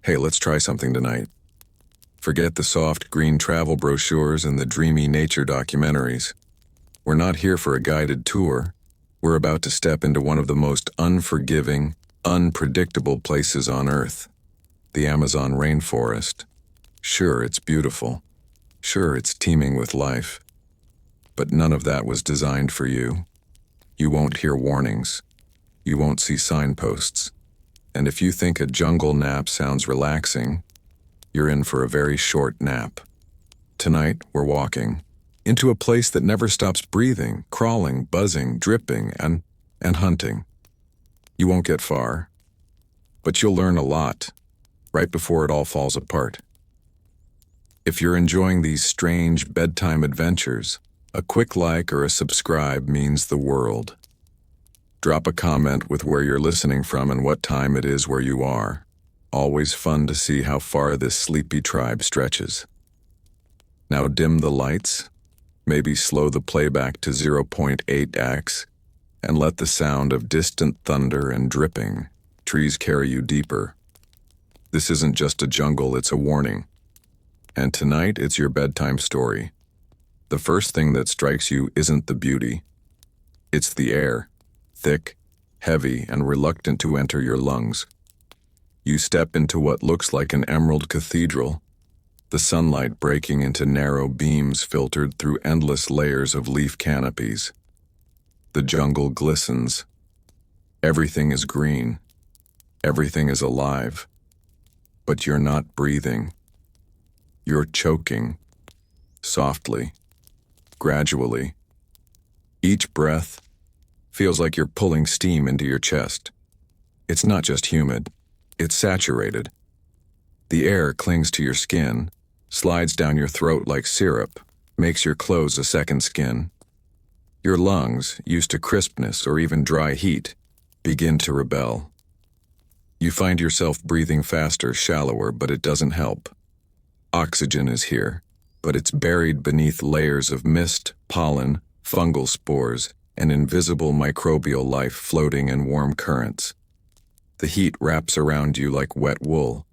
Hey, let's try something tonight. Forget the soft green travel brochures and the dreamy nature documentaries. We're not here for a guided tour. We're about to step into one of the most unforgiving, unpredictable places on Earth, the Amazon rainforest. Sure, it's beautiful. Sure, it's teeming with life. But none of that was designed for you. You won't hear warnings. You won't see signposts. And if you think a jungle nap sounds relaxing, you're in for a very short nap. Tonight, we're walking into a place that never stops breathing, crawling, buzzing, dripping, and hunting. You won't get far, but you'll learn a lot right before it all falls apart. If you're enjoying these strange bedtime adventures, a quick like or a subscribe means the world. Drop a comment with where you're listening from and what time it is where you are. Always fun to see how far this sleepy tribe stretches. Now dim the lights, maybe slow the playback to 0.8x, and let the sound of distant thunder and dripping trees carry you deeper. This isn't just a jungle, it's a warning. And tonight it's your bedtime story. The first thing that strikes you isn't the beauty. It's the air. Thick, heavy, and reluctant to enter your lungs. You step into what looks like an emerald cathedral, the sunlight breaking into narrow beams filtered through endless layers of leaf canopies. The jungle glistens. Everything is green. Everything is alive. But you're not breathing. You're choking. Softly. Gradually. Each breath feels like you're pulling steam into your chest. It's not just humid, it's saturated. The air clings to your skin, slides down your throat like syrup, makes your clothes a second skin. Your lungs, used to crispness or even dry heat, begin to rebel. You find yourself breathing faster, shallower, but it doesn't help. Oxygen is here, but it's buried beneath layers of mist, pollen, fungal spores, and invisible microbial life floating in warm currents. The heat wraps around you like wet wool.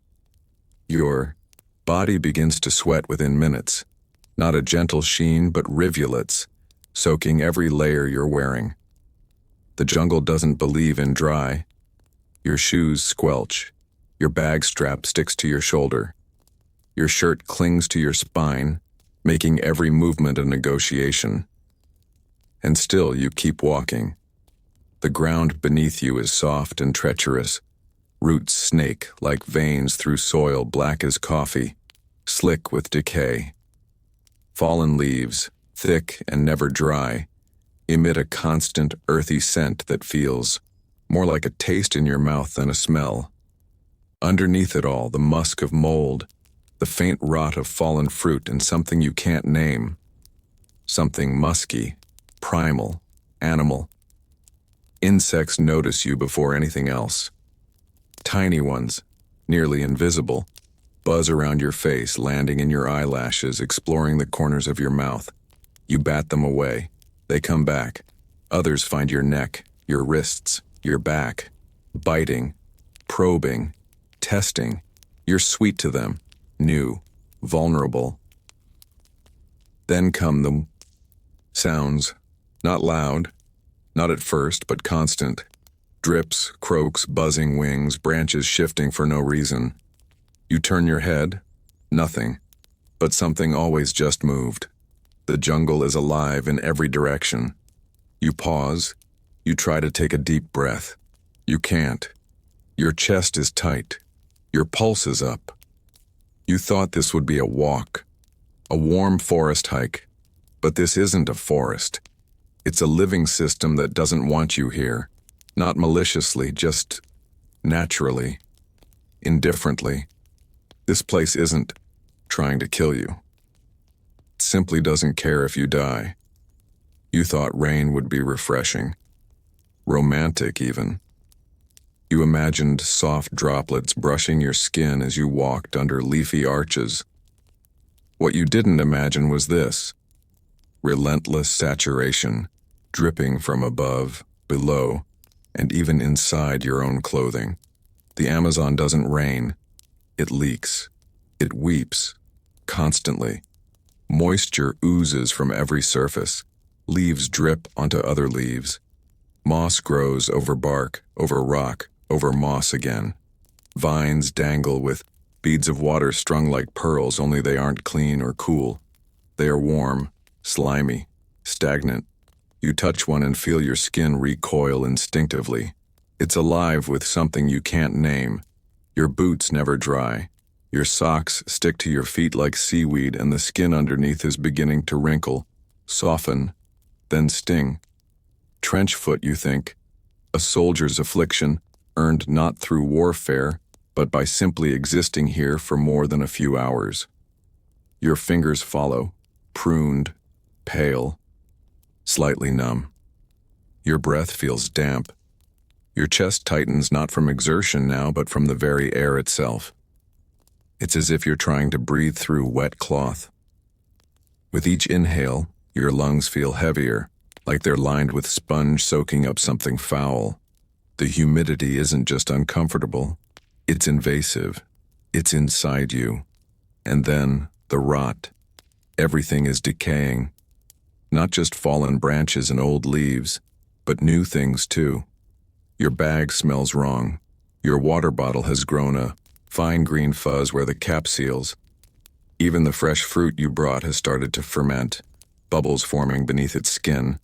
Your body begins to sweat within minutes, not a gentle sheen but rivulets, soaking every layer you're wearing. The jungle doesn't believe in dry. Your shoes squelch. Your bag strap sticks to your shoulder. Your shirt clings to your spine, making every movement a negotiation. And still you keep walking. The ground beneath you is soft and treacherous. Roots snake like veins through soil black as coffee, slick with decay. Fallen leaves, thick and never dry, emit a constant earthy scent that feels more like a taste in your mouth than a smell. Underneath it all, the musk of mold, the faint rot of fallen fruit, and something you can't name. Something musky. Primal, animal. Insects notice you before anything else. Tiny ones, nearly invisible, buzz around your face, landing in your eyelashes, exploring the corners of your mouth. You bat them away. They come back. Others find your neck, your wrists, your back, biting, probing, testing. You're sweet to them, new, vulnerable. Then come the sounds. Not loud, not at first, but constant. Drips, croaks, buzzing wings, branches shifting for no reason. You turn your head, nothing, but something always just moved. The jungle is alive in every direction. You pause, you try to take a deep breath. You can't. Your chest is tight. Your pulse is up. You thought this would be a walk, a warm forest hike, but this isn't a forest. It's a living system that doesn't want you here, not maliciously, just naturally, indifferently. This place isn't trying to kill you. It simply doesn't care if you die. You thought rain would be refreshing, romantic even. You imagined soft droplets brushing your skin as you walked under leafy arches. What you didn't imagine was this. Relentless saturation, dripping from above, below, and even inside your own clothing. The Amazon doesn't rain. It leaks. It weeps. Constantly. Moisture oozes from every surface. Leaves drip onto other leaves. Moss grows over bark, over rock, over moss again. Vines dangle with beads of water strung like pearls, only they aren't clean or cool. They are warm, slimy, stagnant. You touch one and feel your skin recoil instinctively. It's alive with something you can't name. Your boots never dry. Your socks stick to your feet like seaweed, and the skin underneath is beginning to wrinkle, soften, then sting. Trench foot, you think. A soldier's affliction, earned not through warfare, but by simply existing here for more than a few hours. Your fingers follow, pruned, pale, slightly numb. Your breath feels damp. Your chest tightens not from exertion now, but from the very air itself. It's as if you're trying to breathe through wet cloth. With each inhale, your lungs feel heavier, like they're lined with sponge soaking up something foul. The humidity isn't just uncomfortable, it's invasive. It's inside you. And then, the rot. Everything is decaying. Not just fallen branches and old leaves, but new things too. Your bag smells wrong. Your water bottle has grown a fine green fuzz where the cap seals. Even the fresh fruit you brought has started to ferment, bubbles forming beneath its skin.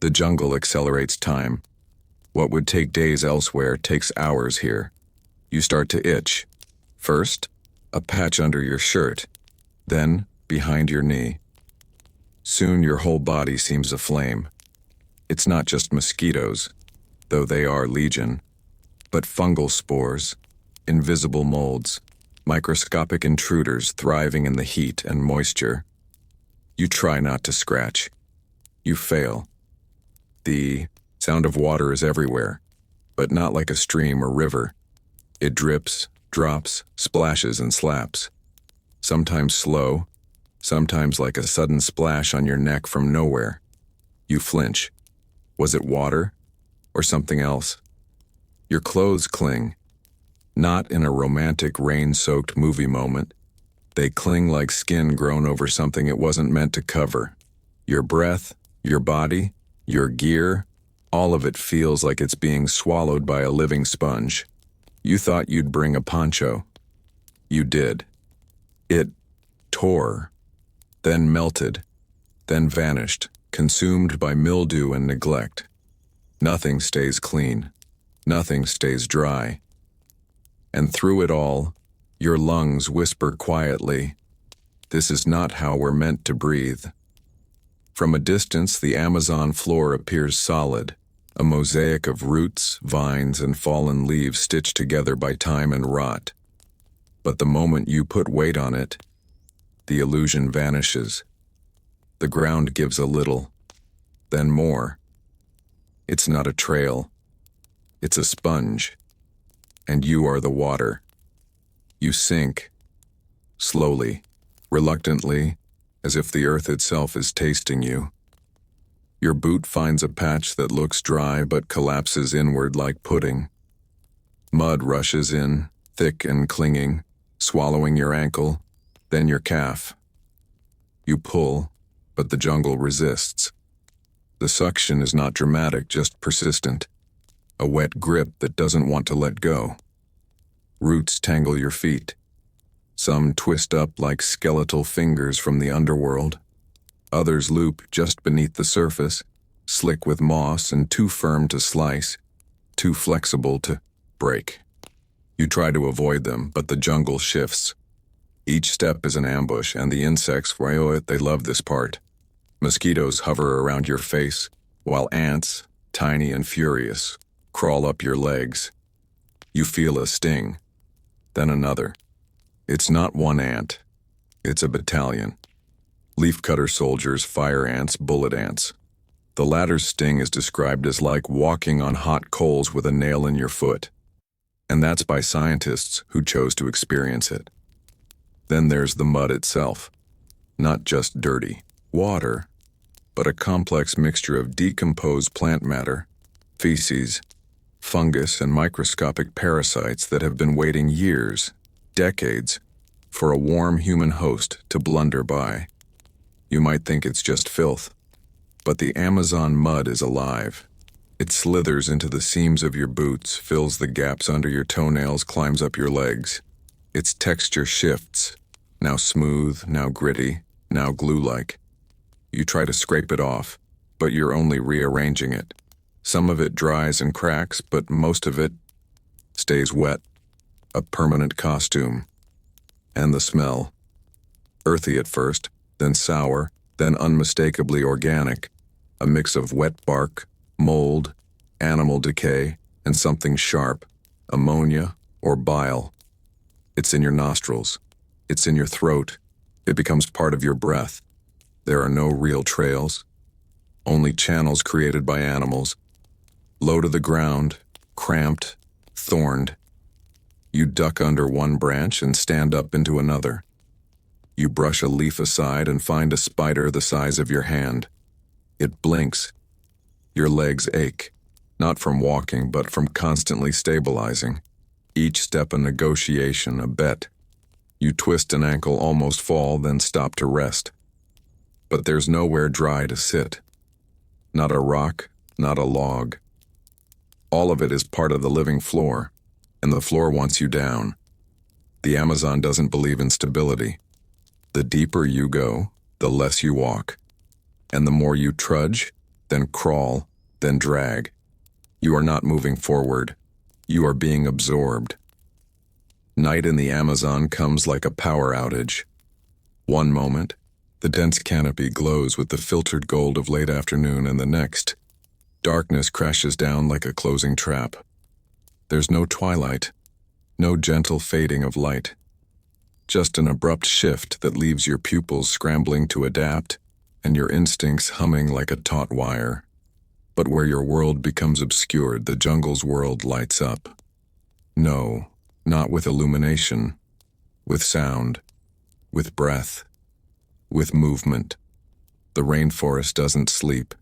The jungle accelerates time. What would take days elsewhere takes hours here. You start to itch. First, a patch under your shirt, then behind your knee. Soon your whole body seems aflame. It's not just mosquitoes, though they are legion, but fungal spores, invisible molds, microscopic intruders thriving in the heat and moisture. You try not to scratch. You fail. The sound of water is everywhere, but not like a stream or river. It drips, drops, splashes, and slaps. Sometimes slow, sometimes like a sudden splash on your neck from nowhere. You flinch. Was it water or something else? Your clothes cling. Not in a romantic rain-soaked movie moment. They cling like skin grown over something it wasn't meant to cover. Your breath, your body, your gear, all of it feels like it's being swallowed by a living sponge. You thought you'd bring a poncho. You did. It tore, then melted, then vanished, consumed by mildew and neglect. Nothing stays clean. Nothing stays dry. And through it all, your lungs whisper quietly, "This is not how we're meant to breathe." From a distance, the Amazon floor appears solid, a mosaic of roots, vines, and fallen leaves stitched together by time and rot. But the moment you put weight on it, the illusion vanishes. The ground gives a little, then more. It's not a trail. It's a sponge. And you are the water. You sink, slowly, reluctantly, as if the earth itself is tasting you. Your boot finds a patch that looks dry but collapses inward like pudding. Mud rushes in, thick and clinging, swallowing your ankle, then your calf. You pull, but the jungle resists. The suction is not dramatic, just persistent. A wet grip that doesn't want to let go. Roots tangle your feet. Some twist up like skeletal fingers from the underworld. Others loop just beneath the surface, slick with moss and too firm to slice, too flexible to break. You try to avoid them, but the jungle shifts. Each step is an ambush, and the insects, they love this part. Mosquitoes hover around your face, while ants, tiny and furious, crawl up your legs. You feel a sting, then another. It's not one ant, it's a battalion. Leafcutter soldiers, fire ants, bullet ants. The latter's sting is described as like walking on hot coals with a nail in your foot. And that's by scientists who chose to experience it. Then there's the mud itself. Not just dirty water, but a complex mixture of decomposed plant matter, feces, fungus, and microscopic parasites that have been waiting years, Decades for a warm human host to blunder by. You might think it's just filth, but the Amazon mud is alive. It slithers into the seams of your boots, fills the gaps under your toenails, climbs up your legs. Its texture shifts, now smooth, now gritty, now glue-like. You try to scrape it off, but you're only rearranging it. Some of it dries and cracks, but most of it stays wet, a permanent costume. And the smell. Earthy at first, then sour, then unmistakably organic. A mix of wet bark, mold, animal decay, and something sharp, ammonia or bile. It's in your nostrils. It's in your throat. It becomes part of your breath. There are no real trails, only channels created by animals. Low to the ground, cramped, thorned. You duck under one branch and stand up into another. You brush a leaf aside and find a spider the size of your hand. It blinks. Your legs ache, not from walking, but from constantly stabilizing. Each step a negotiation, a bet. You twist an ankle, almost fall, then stop to rest. But there's nowhere dry to sit. Not a rock, not a log. All of it is part of the living floor, and the floor wants you down. The Amazon doesn't believe in stability. The deeper you go, the less you walk. And the more you trudge, then crawl, then drag. You are not moving forward. You are being absorbed. Night in the Amazon comes like a power outage. One moment, the dense canopy glows with the filtered gold of late afternoon, and the next, darkness crashes down like a closing trap. There's no twilight, no gentle fading of light. Just an abrupt shift that leaves your pupils scrambling to adapt and your instincts humming like a taut wire. But where your world becomes obscured, the jungle's world lights up. No, not with illumination, with sound, with breath, with movement. The rainforest doesn't sleep.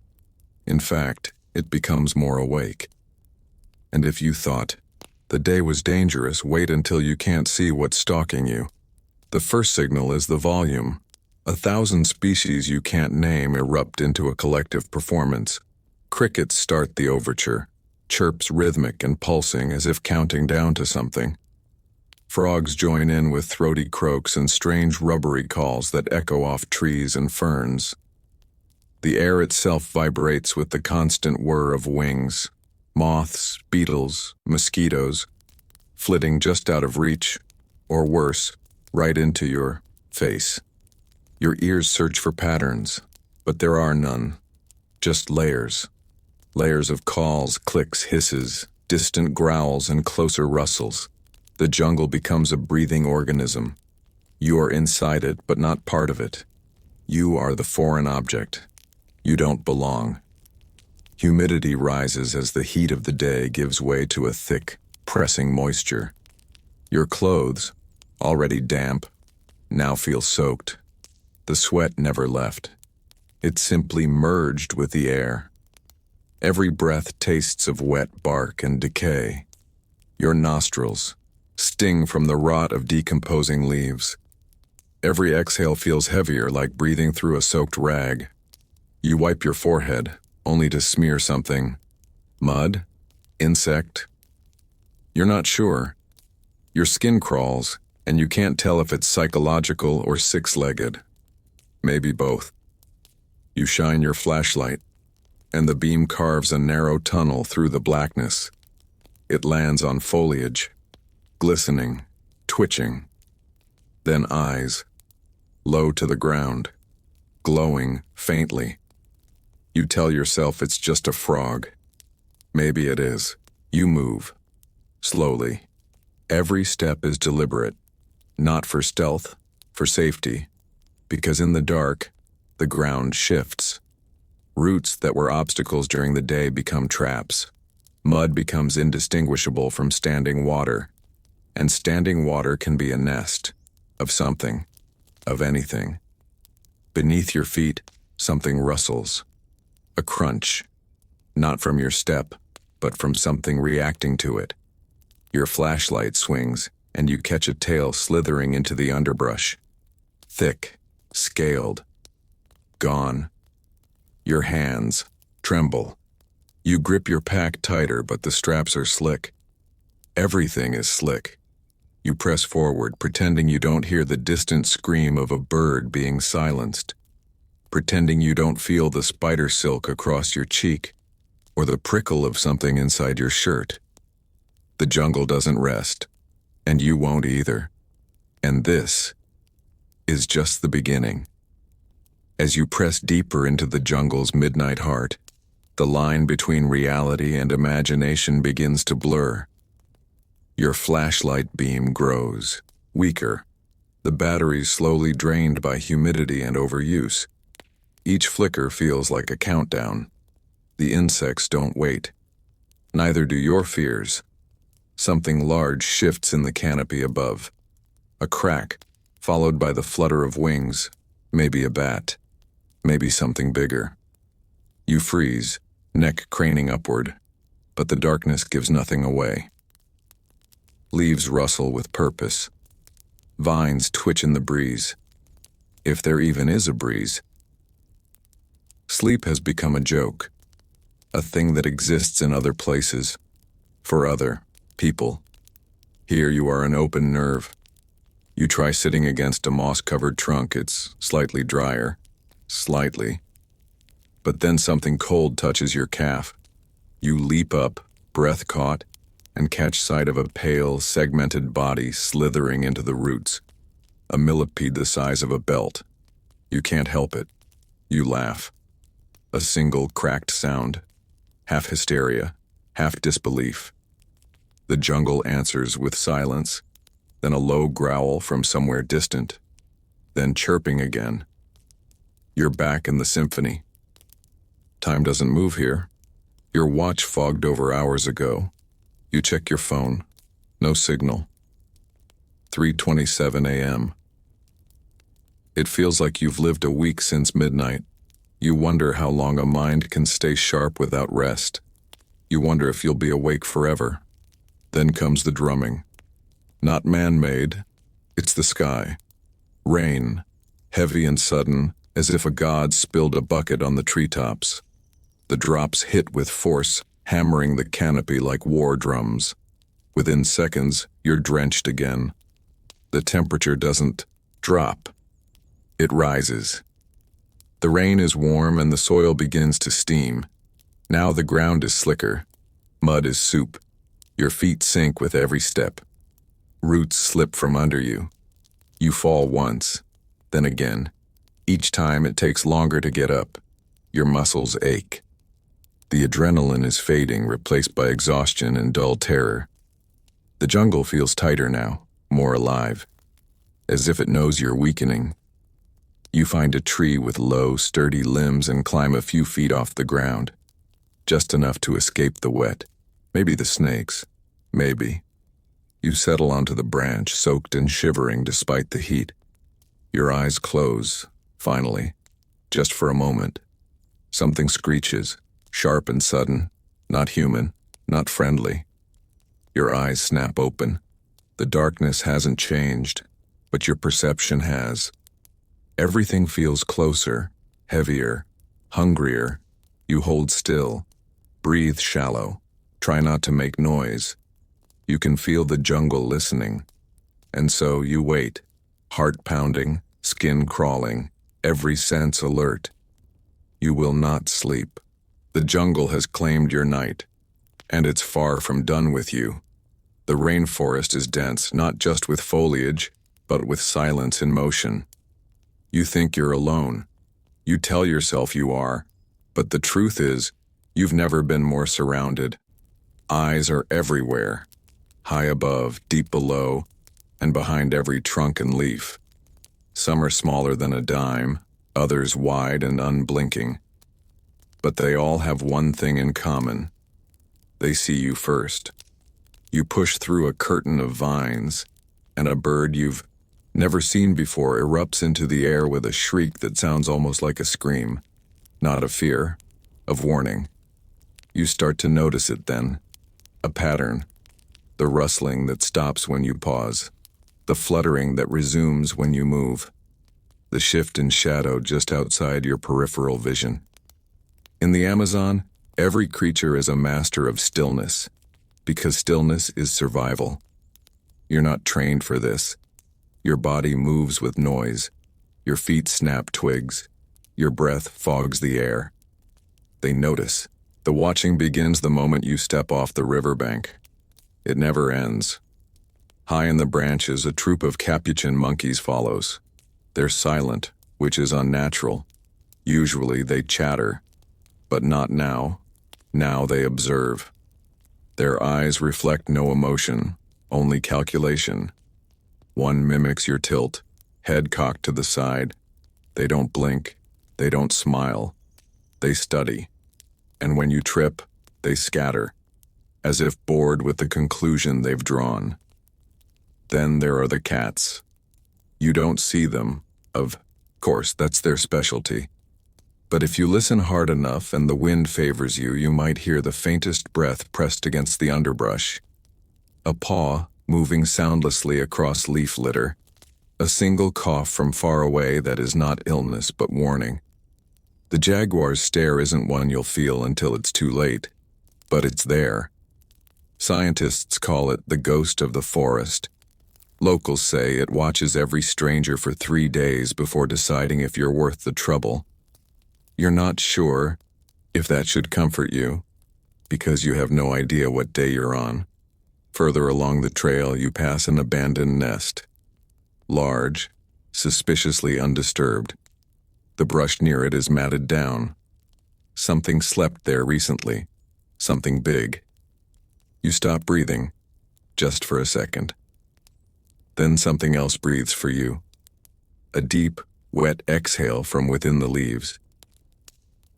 In fact, it becomes more awake. And if you thought the day was dangerous, wait until you can't see what's stalking you. The first signal is the volume. 1,000 species you can't name erupt into a collective performance. Crickets start the overture, chirps rhythmic and pulsing as if counting down to something. Frogs join in with throaty croaks and strange rubbery calls that echo off trees and ferns. The air itself vibrates with the constant whir of wings. Moths, beetles, mosquitoes, flitting just out of reach, or worse, right into your face. Your ears search for patterns, but there are none. Just layers. Layers of calls, clicks, hisses, distant growls, and closer rustles. The jungle becomes a breathing organism. You are inside it, but not part of it. You are the foreign object. You don't belong. Humidity rises as the heat of the day gives way to a thick, pressing moisture. Your clothes, already damp, now feel soaked. The sweat never left. It simply merged with the air. Every breath tastes of wet bark and decay. Your nostrils sting from the rot of decomposing leaves. Every exhale feels heavier, like breathing through a soaked rag. You wipe your forehead, only to smear something. Mud? Insect? You're not sure. Your skin crawls, and you can't tell if it's psychological or six-legged. Maybe both. You shine your flashlight, and the beam carves a narrow tunnel through the blackness. It lands on foliage, glistening, twitching. Then eyes, low to the ground, glowing faintly. You tell yourself it's just a frog. Maybe it is. You move. Slowly. Every step is deliberate. Not for stealth, for safety. Because in the dark, the ground shifts. Roots that were obstacles during the day become traps. Mud becomes indistinguishable from standing water. And standing water can be a nest. Of something. Of anything. Beneath your feet, something rustles. A crunch. Not from your step, but from something reacting to it. Your flashlight swings, and you catch a tail slithering into the underbrush. Thick, scaled, gone. Your hands tremble. You grip your pack tighter, but the straps are slick. Everything is slick. You press forward, pretending you don't hear the distant scream of a bird being silenced, pretending you don't feel the spider silk across your cheek or the prickle of something inside your shirt. The jungle doesn't rest, and you won't either. And this is just the beginning. As you press deeper into the jungle's midnight heart, the line between reality and imagination begins to blur. Your flashlight beam grows, weaker, the batteries slowly drained by humidity and overuse. Each flicker feels like a countdown. The insects don't wait. Neither do your fears. Something large shifts in the canopy above. A crack, followed by the flutter of wings, maybe a bat, maybe something bigger. You freeze, neck craning upward, but the darkness gives nothing away. Leaves rustle with purpose. Vines twitch in the breeze, if there even is a breeze. Sleep has become a joke, a thing that exists in other places, for other people. Here you are an open nerve. You try sitting against a moss-covered trunk. It's slightly drier, slightly. But then something cold touches your calf. You leap up, breath caught, and catch sight of a pale, segmented body slithering into the roots. A millipede the size of a belt. You can't help it. You laugh. A single cracked sound. Half hysteria, half disbelief. The jungle answers with silence, then a low growl from somewhere distant, then chirping again. You're back in the symphony. Time doesn't move here. Your watch fogged over hours ago. You check your phone. No signal. 3:27 a.m. It feels like you've lived a week since midnight. You wonder how long a mind can stay sharp without rest. You wonder if you'll be awake forever. Then comes the drumming. Not man-made. It's the sky. Rain, heavy and sudden, as if a god spilled a bucket on the treetops. The drops hit with force, hammering the canopy like war drums. Within seconds, you're drenched again. The temperature doesn't drop. It rises. The rain is warm and the soil begins to steam. Now the ground is slicker. Mud is soup. Your feet sink with every step. Roots slip from under you. You fall once, then again. Each time it takes longer to get up. Your muscles ache. The adrenaline is fading, replaced by exhaustion and dull terror. The jungle feels tighter now, more alive, as if it knows you're weakening. You find a tree with low, sturdy limbs and climb a few feet off the ground, just enough to escape the wet. Maybe the snakes. Maybe. You settle onto the branch, soaked and shivering despite the heat. Your eyes close, finally, just for a moment. Something screeches, sharp and sudden, not human, not friendly. Your eyes snap open. The darkness hasn't changed, but your perception has. Everything feels closer, heavier, hungrier. You hold still, breathe shallow, try not to make noise. You can feel the jungle listening. And so you wait, heart pounding, skin crawling, every sense alert. You will not sleep. The jungle has claimed your night, and it's far from done with you. The rainforest is dense, not just with foliage, but with silence in motion. You think you're alone. You tell yourself you are, but the truth is, you've never been more surrounded. Eyes are everywhere, high above, deep below, and behind every trunk and leaf. Some are smaller than a dime, others wide and unblinking. But they all have one thing in common. They see you first. You push through a curtain of vines, and a bird you've never seen before erupts into the air with a shriek that sounds almost like a scream. Not of fear, of warning. You start to notice it then. A pattern. The rustling that stops when you pause. The fluttering that resumes when you move. The shift in shadow just outside your peripheral vision. In the Amazon, every creature is a master of stillness, because stillness is survival. You're not trained for this. Your body moves with noise. Your feet snap twigs. Your breath fogs the air. They notice. The watching begins the moment you step off the riverbank. It never ends. High in the branches, a troop of capuchin monkeys follows. They're silent, which is unnatural. Usually they chatter, but not now. Now they observe. Their eyes reflect no emotion, only calculation. One mimics your tilt, head cocked to the side. They don't blink, they don't smile. They study. And when you trip, they scatter, as if bored with the conclusion they've drawn. Then there are the cats. You don't see them, of course, that's their specialty. But if you listen hard enough and the wind favors you, you might hear the faintest breath pressed against the underbrush. A paw moving soundlessly across leaf litter. A single cough from far away that is not illness but warning. The jaguar's stare isn't one you'll feel until it's too late, but it's there. Scientists call it the ghost of the forest. Locals say it watches every stranger for 3 days before deciding if you're worth the trouble. You're not sure if that should comfort you, because you have no idea what day you're on. Further along the trail, you pass an abandoned nest. Large, suspiciously undisturbed. The brush near it is matted down. Something slept there recently. Something big. You stop breathing, just for a second. Then something else breathes for you. A deep, wet exhale from within the leaves.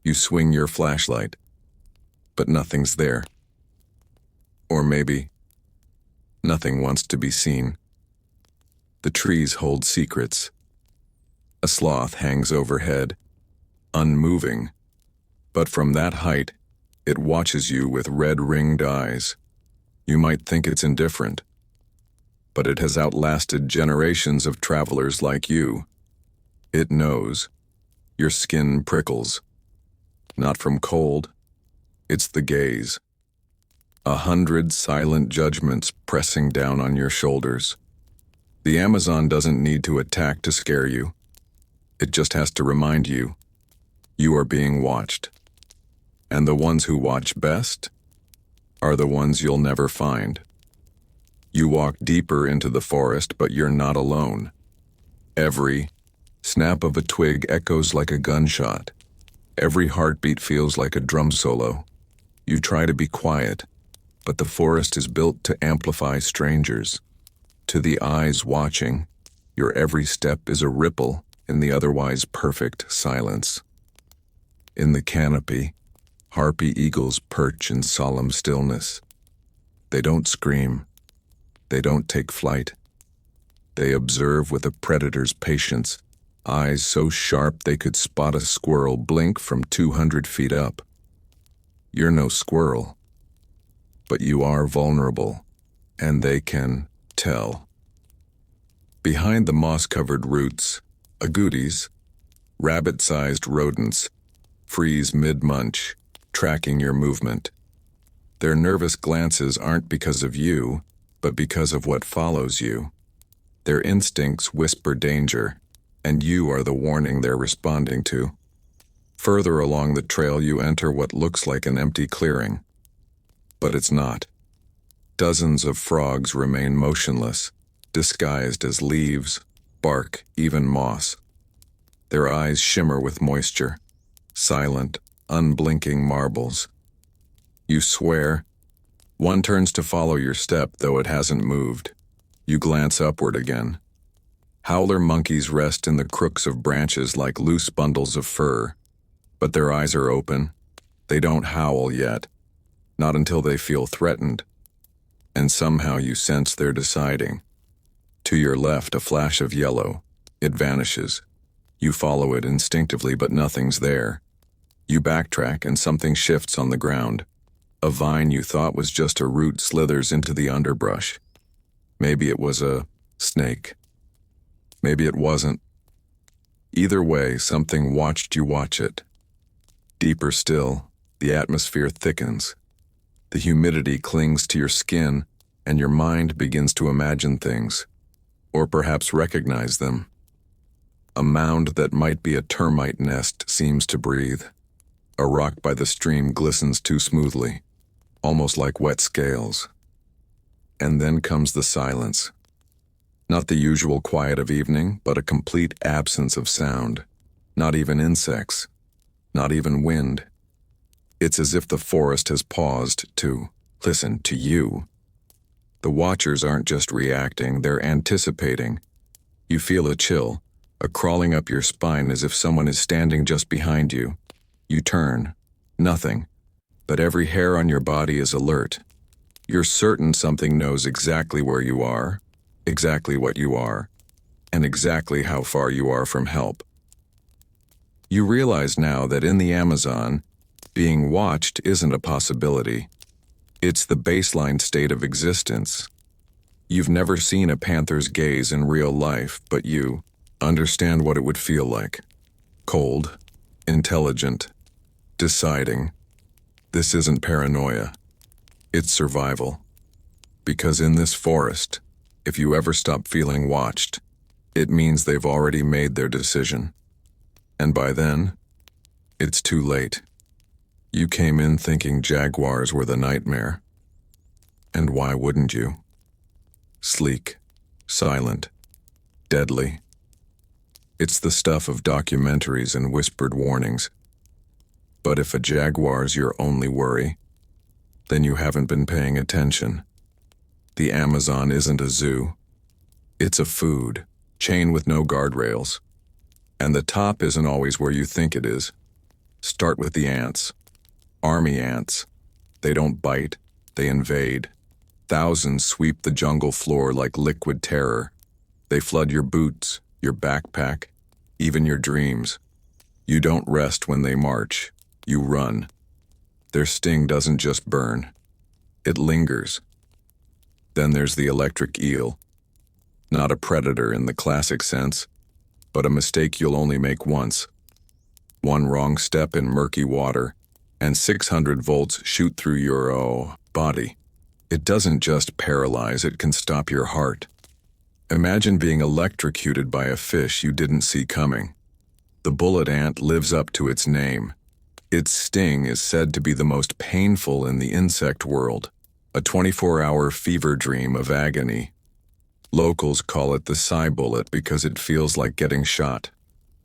You swing your flashlight, but nothing's there. Or maybe, nothing wants to be seen. The trees hold secrets. A sloth hangs overhead, unmoving, but from that height, it watches you with red-ringed eyes. You might think it's indifferent, but it has outlasted generations of travelers like you. It knows. Your skin prickles. Not from cold, it's the gaze. 100 silent judgments pressing down on your shoulders. The Amazon doesn't need to attack to scare you. It just has to remind you, you are being watched. And the ones who watch best are the ones you'll never find. You walk deeper into the forest, but you're not alone. Every snap of a twig echoes like a gunshot. Every heartbeat feels like a drum solo. You try to be quiet, but the forest is built to amplify strangers. To the eyes watching, your every step is a ripple in the otherwise perfect silence. In the canopy, harpy eagles perch in solemn stillness. They don't scream. They don't take flight. They observe with a predator's patience, eyes so sharp they could spot a squirrel blink from 200 feet up. You're no squirrel, but you are vulnerable, and they can tell. Behind the moss-covered roots, agoutis, rabbit-sized rodents, freeze mid-munch, tracking your movement. Their nervous glances aren't because of you, but because of what follows you. Their instincts whisper danger, and you are the warning they're responding to. Further along the trail, you enter what looks like an empty clearing. But it's not. Dozens of frogs remain motionless, disguised as leaves, bark, even moss. Their eyes shimmer with moisture, silent, unblinking marbles. You swear. One turns to follow your step, though it hasn't moved. You glance upward again. Howler monkeys rest in the crooks of branches like loose bundles of fur, but their eyes are open. They don't howl yet, not until they feel threatened. And somehow you sense they're deciding. To your left, a flash of yellow. It vanishes. You follow it instinctively, but nothing's there. You backtrack and something shifts on the ground. A vine you thought was just a root slithers into the underbrush. Maybe it was a snake. Maybe it wasn't. Either way, something watched you watch it. Deeper still, the atmosphere thickens. The humidity clings to your skin, and your mind begins to imagine things, or perhaps recognize them. A mound that might be a termite nest seems to breathe. A rock by the stream glistens too smoothly, almost like wet scales. And then comes the silence. Not the usual quiet of evening, but a complete absence of sound. Not even insects. Not even wind. It's as if the forest has paused to listen to you. The watchers aren't just reacting, they're anticipating. You feel a chill, a crawling up your spine as if someone is standing just behind you. You turn. Nothing. But every hair on your body is alert. You're certain something knows exactly where you are, exactly what you are, and exactly how far you are from help. You realize now that in the Amazon, being watched isn't a possibility. It's the baseline state of existence. You've never seen a panther's gaze in real life, but you understand what it would feel like. Cold, intelligent, deciding. This isn't paranoia. It's survival. Because in this forest, if you ever stop feeling watched, it means they've already made their decision. And by then, it's too late. You came in thinking jaguars were the nightmare. And why wouldn't you? Sleek, silent, deadly. It's the stuff of documentaries and whispered warnings. But if a jaguar's your only worry, then you haven't been paying attention. The Amazon isn't a zoo. It's a food chain with no guardrails. And the top isn't always where you think it is. Start with the ants. Army ants. They don't bite, they invade. Thousands sweep the jungle floor like liquid terror. They flood your boots, your backpack, even your dreams. You don't rest when they march. You run. Their sting doesn't just burn. It lingers. Then there's the electric eel. Not a predator in the classic sense, but a mistake you'll only make once. One wrong step in murky water, and 600 volts shoot through your body. It doesn't just paralyze, it can stop your heart. Imagine being electrocuted by a fish you didn't see coming. The bullet ant lives up to its name. Its sting is said to be the most painful in the insect world, a 24-hour fever dream of agony. Locals call it the sigh bullet because it feels like getting shot.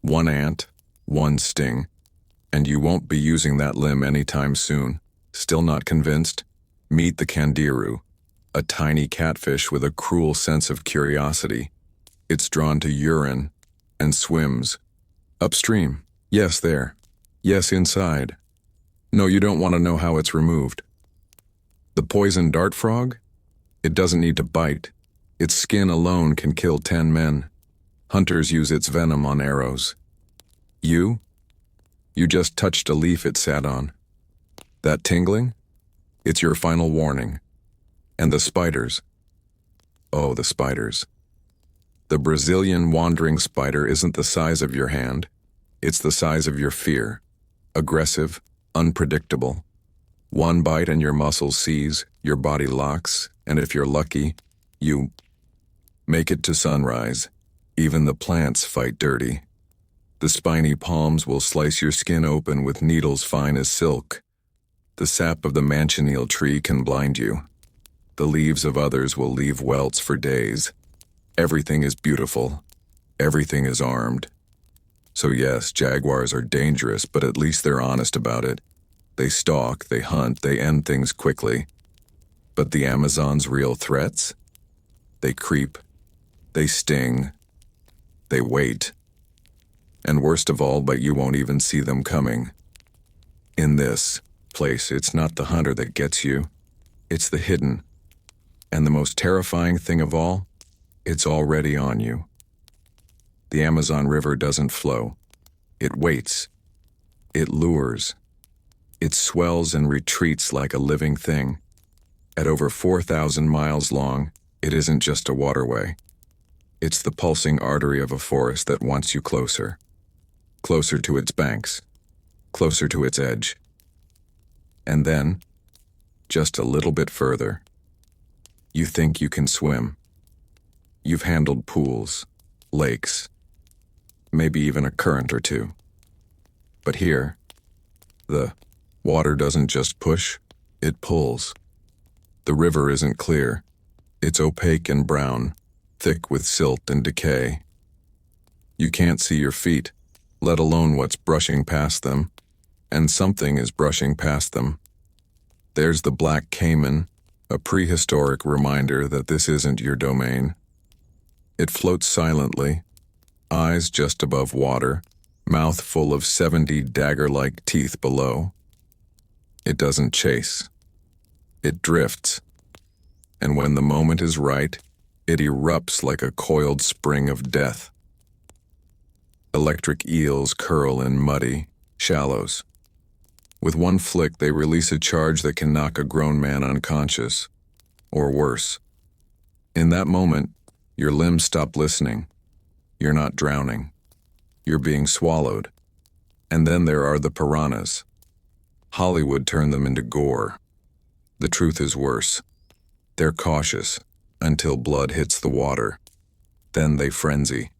One ant, one sting, and you won't be using that limb anytime soon. Still not convinced? Meet the candiru, a tiny catfish with a cruel sense of curiosity. It's drawn to urine and swims. Upstream. Yes, there. Yes, inside. No, you don't want to know how it's removed. The poison dart frog? It doesn't need to bite. Its skin alone can kill 10 men. Hunters use its venom on arrows. You just touched a leaf it sat on. That tingling? It's your final warning. And the spiders. Oh, the spiders. The Brazilian wandering spider isn't the size of your hand. It's the size of your fear. Aggressive, unpredictable. One bite and your muscles seize, your body locks, and if you're lucky, you make it to sunrise. Even the plants fight dirty. The spiny palms will slice your skin open with needles fine as silk. The sap of the manchineel tree can blind you. The leaves of others will leave welts for days. Everything is beautiful. Everything is armed. So yes, jaguars are dangerous, but at least they're honest about it. They stalk, they hunt, they end things quickly. But the Amazon's real threats? They creep. They sting. They wait. And worst of all, but you won't even see them coming. In this place, it's not the hunter that gets you. It's the hidden. And the most terrifying thing of all, it's already on you. The Amazon River doesn't flow. It waits. It lures. It swells and retreats like a living thing. At over 4,000 miles long, it isn't just a waterway. It's the pulsing artery of a forest that wants you closer. Closer to its banks. Closer to its edge. And then, just a little bit further, you think you can swim. You've handled pools, lakes, maybe even a current or two. But here, the water doesn't just push, it pulls. The river isn't clear. It's opaque and brown, thick with silt and decay. You can't see your feet, let alone what's brushing past them, and something is brushing past them. There's the black caiman, a prehistoric reminder that this isn't your domain. It floats silently, eyes just above water, mouth full of 70 dagger-like teeth below. It doesn't chase. It drifts. And when the moment is right, it erupts like a coiled spring of death. Electric eels curl in muddy shallows. With one flick, they release a charge that can knock a grown man unconscious, or worse. In that moment, your limbs stop listening. You're not drowning. You're being swallowed. And then there are the piranhas. Hollywood turned them into gore. The truth is worse. They're cautious until blood hits the water. Then they frenzy.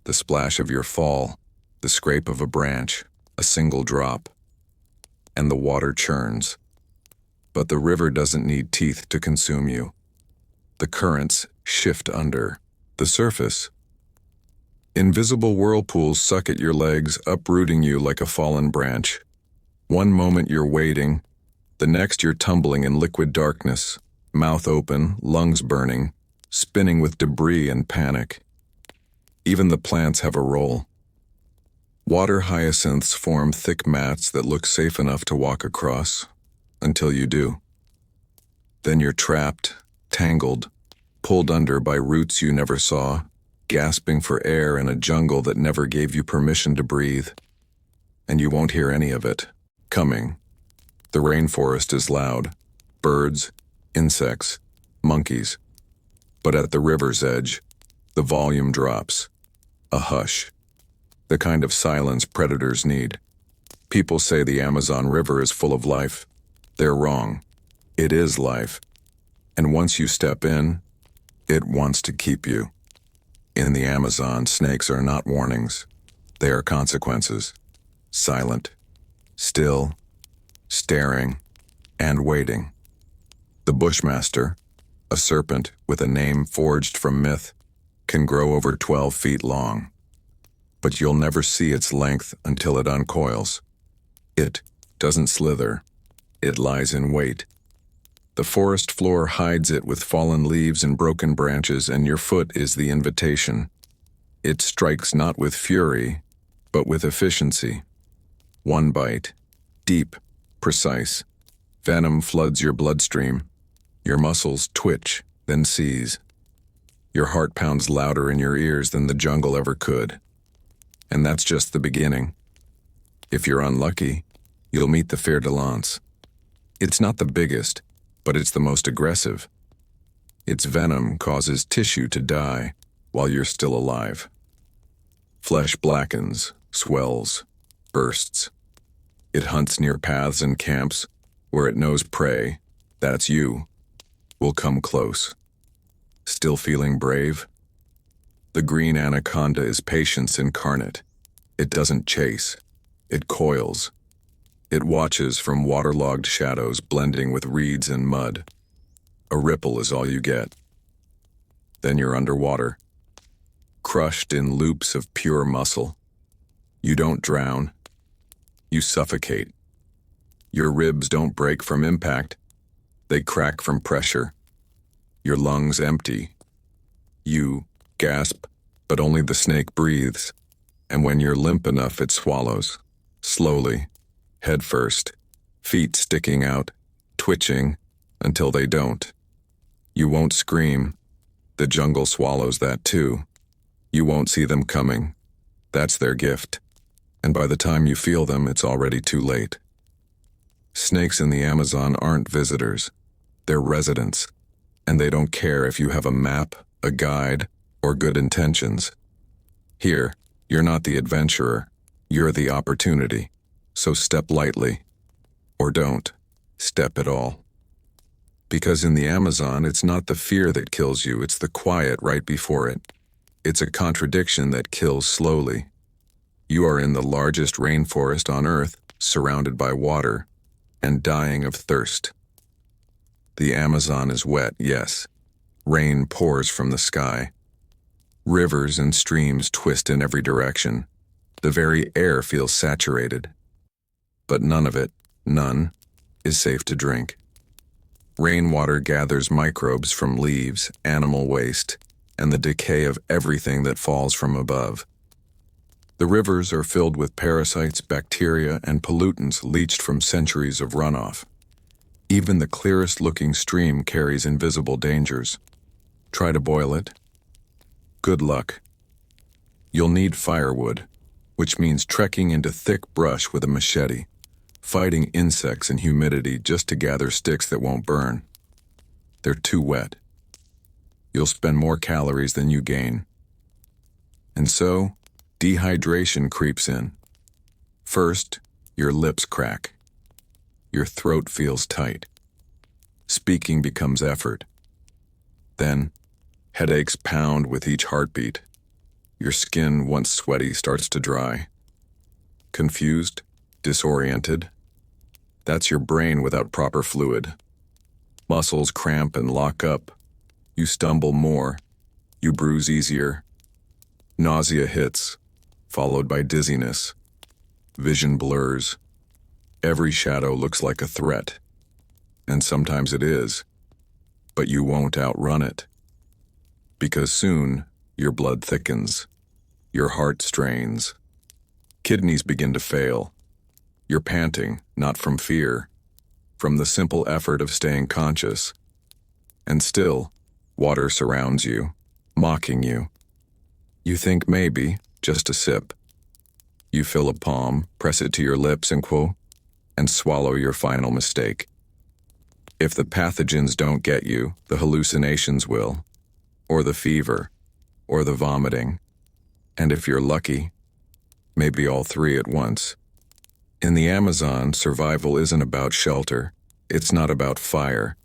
The splash of your fall, the scrape of a branch, a single drop. And the water churns. But the river doesn't need teeth to consume you. The currents shift under the surface. Invisible whirlpools suck at your legs, uprooting you like a fallen branch. One moment you're wading, the next you're tumbling in liquid darkness, mouth open, lungs burning, spinning with debris and panic. Even the plants have a role. Water hyacinths form thick mats that look safe enough to walk across, until you do. Then you're trapped, tangled, pulled under by roots you never saw, gasping for air in a jungle that never gave you permission to breathe. And you won't hear any of it coming. The rainforest is loud. Birds, insects, monkeys. But at the river's edge, the volume drops. A hush. The kind of silence predators need. People say the Amazon River is full of life. They're wrong. It is life. And once you step in, it wants to keep you. In the Amazon, snakes are not warnings. They are consequences. Silent, still, staring, and waiting. The Bushmaster, a serpent with a name forged from myth, can grow over 12 feet long. But you'll never see its length until it uncoils. It doesn't slither. It lies in wait. The forest floor hides it with fallen leaves and broken branches, and your foot is the invitation. It strikes not with fury, but with efficiency. One bite, deep, precise. Venom floods your bloodstream. Your muscles twitch, then seize. Your heart pounds louder in your ears than the jungle ever could. And that's just the beginning. If you're unlucky, you'll meet the fer-de-lance. It's not the biggest, but it's the most aggressive. Its venom causes tissue to die while you're still alive. Flesh blackens, swells, bursts. It hunts near paths and camps where it knows prey, that's you, will come close. Still feeling brave? The green anaconda is patience incarnate. It doesn't chase. It coils. It watches from waterlogged shadows blending with reeds and mud. A ripple is all you get. Then you're underwater, crushed in loops of pure muscle. You don't drown. You suffocate. Your ribs don't break from impact. They crack from pressure. Your lungs empty. You gasp, but only the snake breathes. And when you're limp enough, it swallows. Slowly, head first, feet sticking out, twitching, until they don't. You won't scream. The jungle swallows that too. You won't see them coming. That's their gift. And by the time you feel them, it's already too late. Snakes in the Amazon aren't visitors. They're residents, and they don't care if you have a map, a guide, or good intentions. Here, you're not the adventurer, you're the opportunity. So step lightly, or don't step at all. Because in the Amazon, it's not the fear that kills you, it's the quiet right before it. It's a contradiction that kills slowly. You are in the largest rainforest on Earth, surrounded by water, and dying of thirst. The Amazon is wet, yes. Rain pours from the sky. Rivers and streams twist in every direction. The very air feels saturated. But none of it, none, is safe to drink. Rainwater gathers microbes from leaves, animal waste, and the decay of everything that falls from above. The rivers are filled with parasites, bacteria, and pollutants leached from centuries of runoff. Even the clearest-looking stream carries invisible dangers. Try to boil it. Good luck. You'll need firewood, which means trekking into thick brush with a machete, fighting insects and humidity just to gather sticks that won't burn. They're too wet. You'll spend more calories than you gain. And so, dehydration creeps in. First, your lips crack. Your throat feels tight. Speaking becomes effort. Then, headaches pound with each heartbeat. Your skin, once sweaty, starts to dry. Confused, disoriented. That's your brain without proper fluid. Muscles cramp and lock up. You stumble more. You bruise easier. Nausea hits, followed by dizziness. Vision blurs. Every shadow looks like a threat. And sometimes it is. But you won't outrun it. Because soon, your blood thickens. Your heart strains. Kidneys begin to fail. You're panting, not from fear, from the simple effort of staying conscious. And still, water surrounds you, mocking you. You think maybe, just a sip. You fill a palm, press it to your lips and swallow your final mistake. If the pathogens don't get you, the hallucinations will, or the fever, or the vomiting. And if you're lucky, maybe all three at once. In the Amazon, survival isn't about shelter. It's not about fire.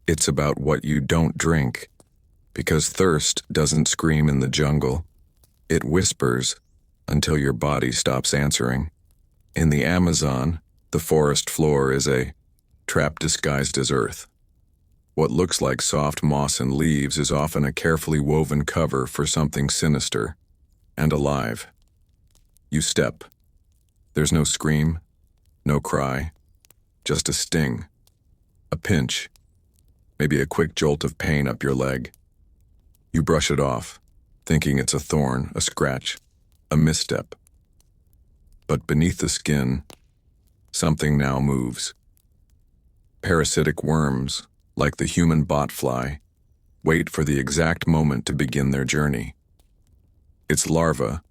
It's about what you don't drink. Because thirst doesn't scream in the jungle. It whispers until your body stops answering. In the Amazon, the forest floor is a trap disguised as earth. What looks like soft moss and leaves is often a carefully woven cover for something sinister and alive. You step. There's no scream, no cry, just a sting, a pinch, maybe a quick jolt of pain up your leg. You brush it off, thinking it's a thorn, a scratch, a misstep. But beneath the skin, something now moves. Parasitic worms, like the human botfly, wait for the exact moment to begin their journey. Its larva,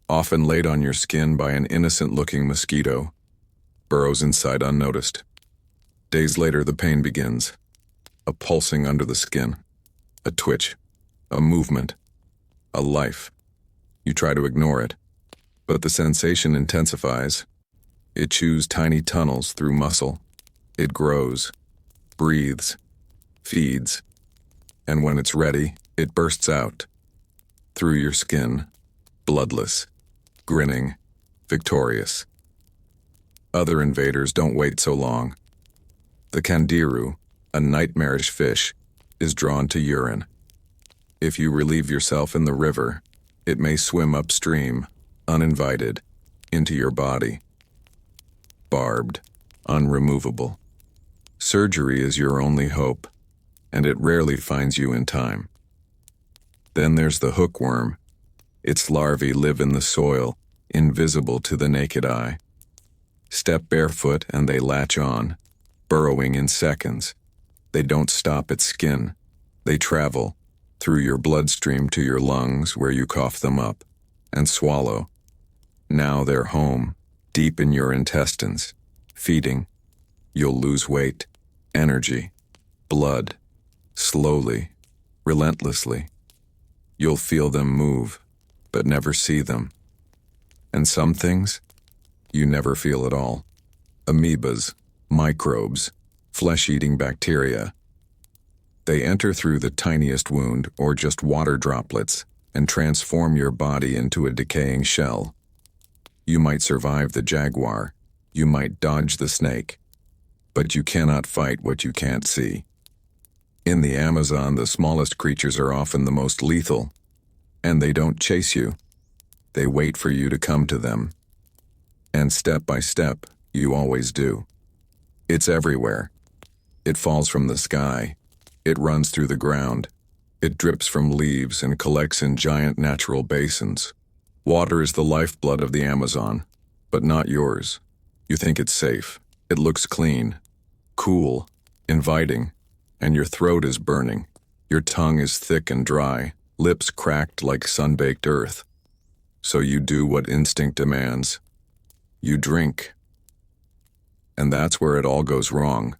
often laid on your skin by an innocent-looking mosquito, burrows inside unnoticed. Days later, the pain begins. A pulsing under the skin, a twitch, a movement, a life. You try to ignore it, but the sensation intensifies. It chews tiny tunnels through muscle. It grows, breathes, feeds, and when it's ready, it bursts out. Through your skin, bloodless, grinning, victorious. Other invaders don't wait so long. The candiru, a nightmarish fish, is drawn to urine. If you relieve yourself in the river, it may swim upstream, uninvited, into your body. Barbed, unremovable. Surgery is your only hope, and it rarely finds you in time. Then there's the hookworm. Its larvae live in the soil, invisible to the naked eye. Step barefoot and they latch on, burrowing in seconds. They don't stop at skin. They travel through your bloodstream to your lungs where you cough them up and swallow. Now they're home, deep in your intestines, feeding, You'll lose weight, energy, blood, slowly, relentlessly. You'll feel them move, but never see them. And some things, you never feel at all. Amoebas, microbes, flesh-eating bacteria. They enter through the tiniest wound or just water droplets and transform your body into a decaying shell. You might survive the jaguar, you might dodge the snake, but you cannot fight what you can't see. In the Amazon, the smallest creatures are often the most lethal, and they don't chase you. They wait for you to come to them. And step by step, you always do. It's everywhere. It falls from the sky. It runs through the ground. It drips from leaves and collects in giant natural basins. Water is the lifeblood of the Amazon, but not yours. You think it's safe. It looks clean, cool, inviting, and your throat is burning. Your tongue is thick and dry, lips cracked like sun-baked earth. So you do what instinct demands. You drink. And that's where it all goes wrong.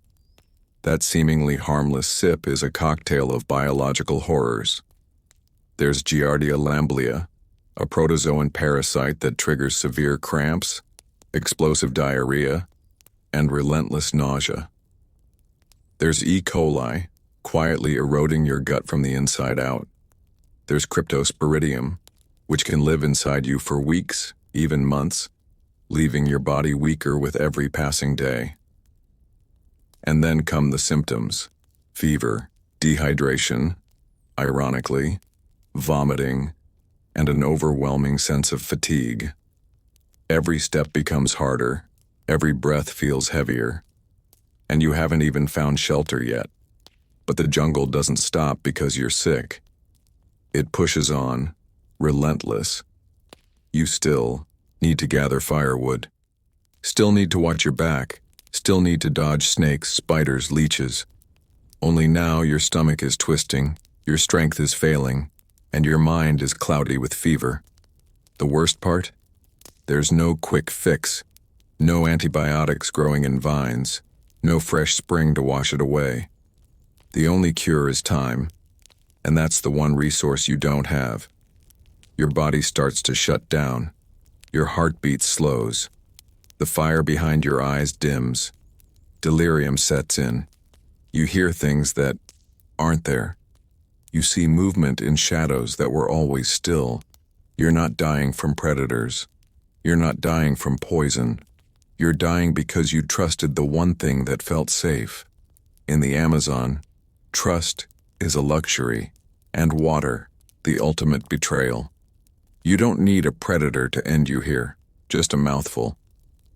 That seemingly harmless sip is a cocktail of biological horrors. There's Giardia lamblia, a protozoan parasite that triggers severe cramps, explosive diarrhea, and relentless nausea. There's E. coli, quietly eroding your gut from the inside out. There's Cryptosporidium, which can live inside you for weeks, even months, leaving your body weaker with every passing day. And then come the symptoms: fever, dehydration, ironically, vomiting, and an overwhelming sense of fatigue. Every step becomes harder, every breath feels heavier, and you haven't even found shelter yet. But the jungle doesn't stop because you're sick. It pushes on, relentless. You still need to gather firewood, still need to watch your back, still need to dodge snakes, spiders, leeches. Only now your stomach is twisting, your strength is failing, and your mind is cloudy with fever. The worst part? There's no quick fix, no antibiotics growing in vines, no fresh spring to wash it away. The only cure is time, and that's the one resource you don't have. Your body starts to shut down. Your heartbeat slows. The fire behind your eyes dims. Delirium sets in. You hear things that aren't there. You see movement in shadows that were always still. You're not dying from predators. You're not dying from poison. You're dying because you trusted the one thing that felt safe. In the Amazon, trust is a luxury, and water, the ultimate betrayal. You don't need a predator to end you here, just a mouthful,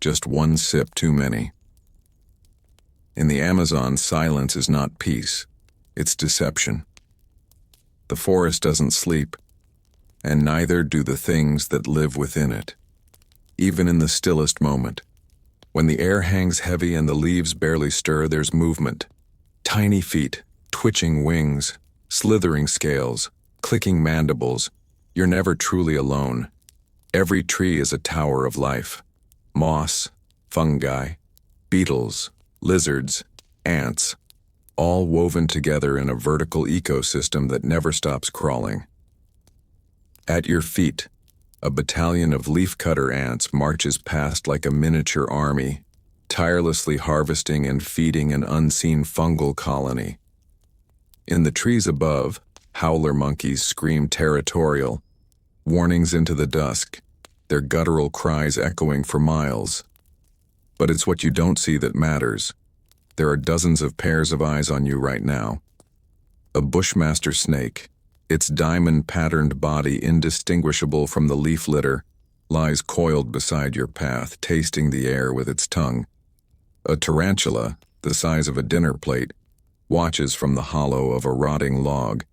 just one sip too many. In the Amazon, silence is not peace, it's deception. The forest doesn't sleep, and neither do the things that live within it. Even in the stillest moment, when the air hangs heavy and the leaves barely stir, there's movement. Tiny feet, twitching wings, slithering scales, clicking mandibles. You're never truly alone. Every tree is a tower of life. Moss, fungi, beetles, lizards, ants, all woven together in a vertical ecosystem that never stops crawling. At your feet, a battalion of leafcutter ants marches past like a miniature army, tirelessly harvesting and feeding an unseen fungal colony. In the trees above, howler monkeys scream territorial, warnings into the dusk, their guttural cries echoing for miles. But it's what you don't see that matters. There are dozens of pairs of eyes on you right now. A bushmaster snake, its diamond-patterned body indistinguishable from the leaf litter, lies coiled beside your path, tasting the air with its tongue. A tarantula, the size of a dinner plate, watches from the hollow of a rotting log,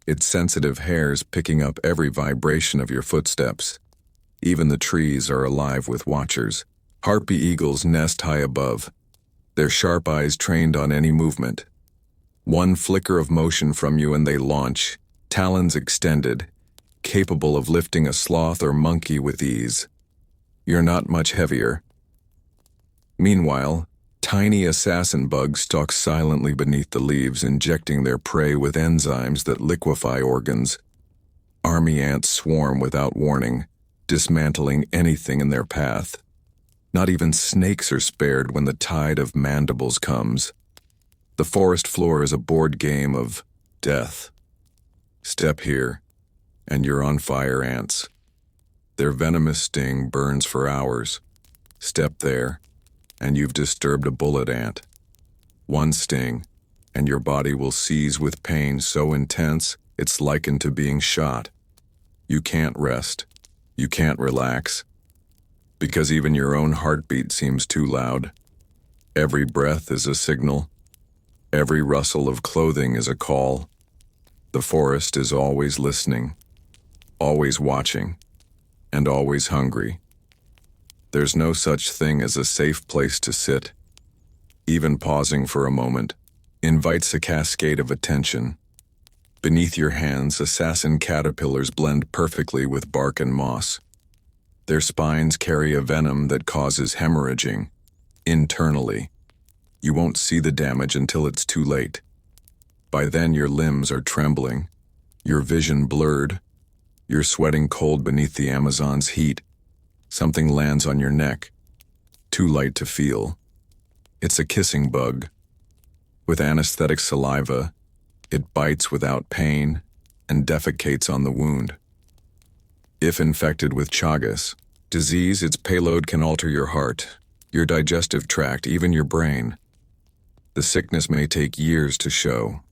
its sensitive hairs picking up every vibration of your footsteps. Even the trees are alive with watchers. Harpy eagles nest high above, their sharp eyes trained on any movement. One flicker of motion from you and they launch, talons extended, capable of lifting a sloth or monkey with ease. You're not much heavier. Meanwhile, Tiny assassin bugs stalk silently beneath the leaves, injecting their prey with enzymes that liquefy organs. Army ants swarm without warning, dismantling anything in their path. Not even snakes are spared when the tide of mandibles comes. The forest floor is a board game of death. Step here, and you're on fire, ants. Their venomous sting burns for hours. Step there, and you've disturbed a bullet ant. One sting, and your body will seize with pain so intense it's likened to being shot. You can't rest. You can't relax. Because even your own heartbeat seems too loud. Every breath is a signal. Every rustle of clothing is a call. The forest is always listening, always watching, and always hungry. There's no such thing as a safe place to sit. Even pausing for a moment invites a cascade of attention. Beneath your hands, assassin caterpillars blend perfectly with bark and moss. Their spines carry a venom that causes hemorrhaging internally. You won't see the damage until it's too late. By then your limbs are trembling, your vision blurred, you're sweating cold beneath the Amazon's heat. Something lands on your neck, too light to feel. It's a kissing bug. With anesthetic saliva, it bites without pain and defecates on the wound. If infected with Chagas disease, its payload can alter your heart, your digestive tract, even your brain. The sickness may take years to show,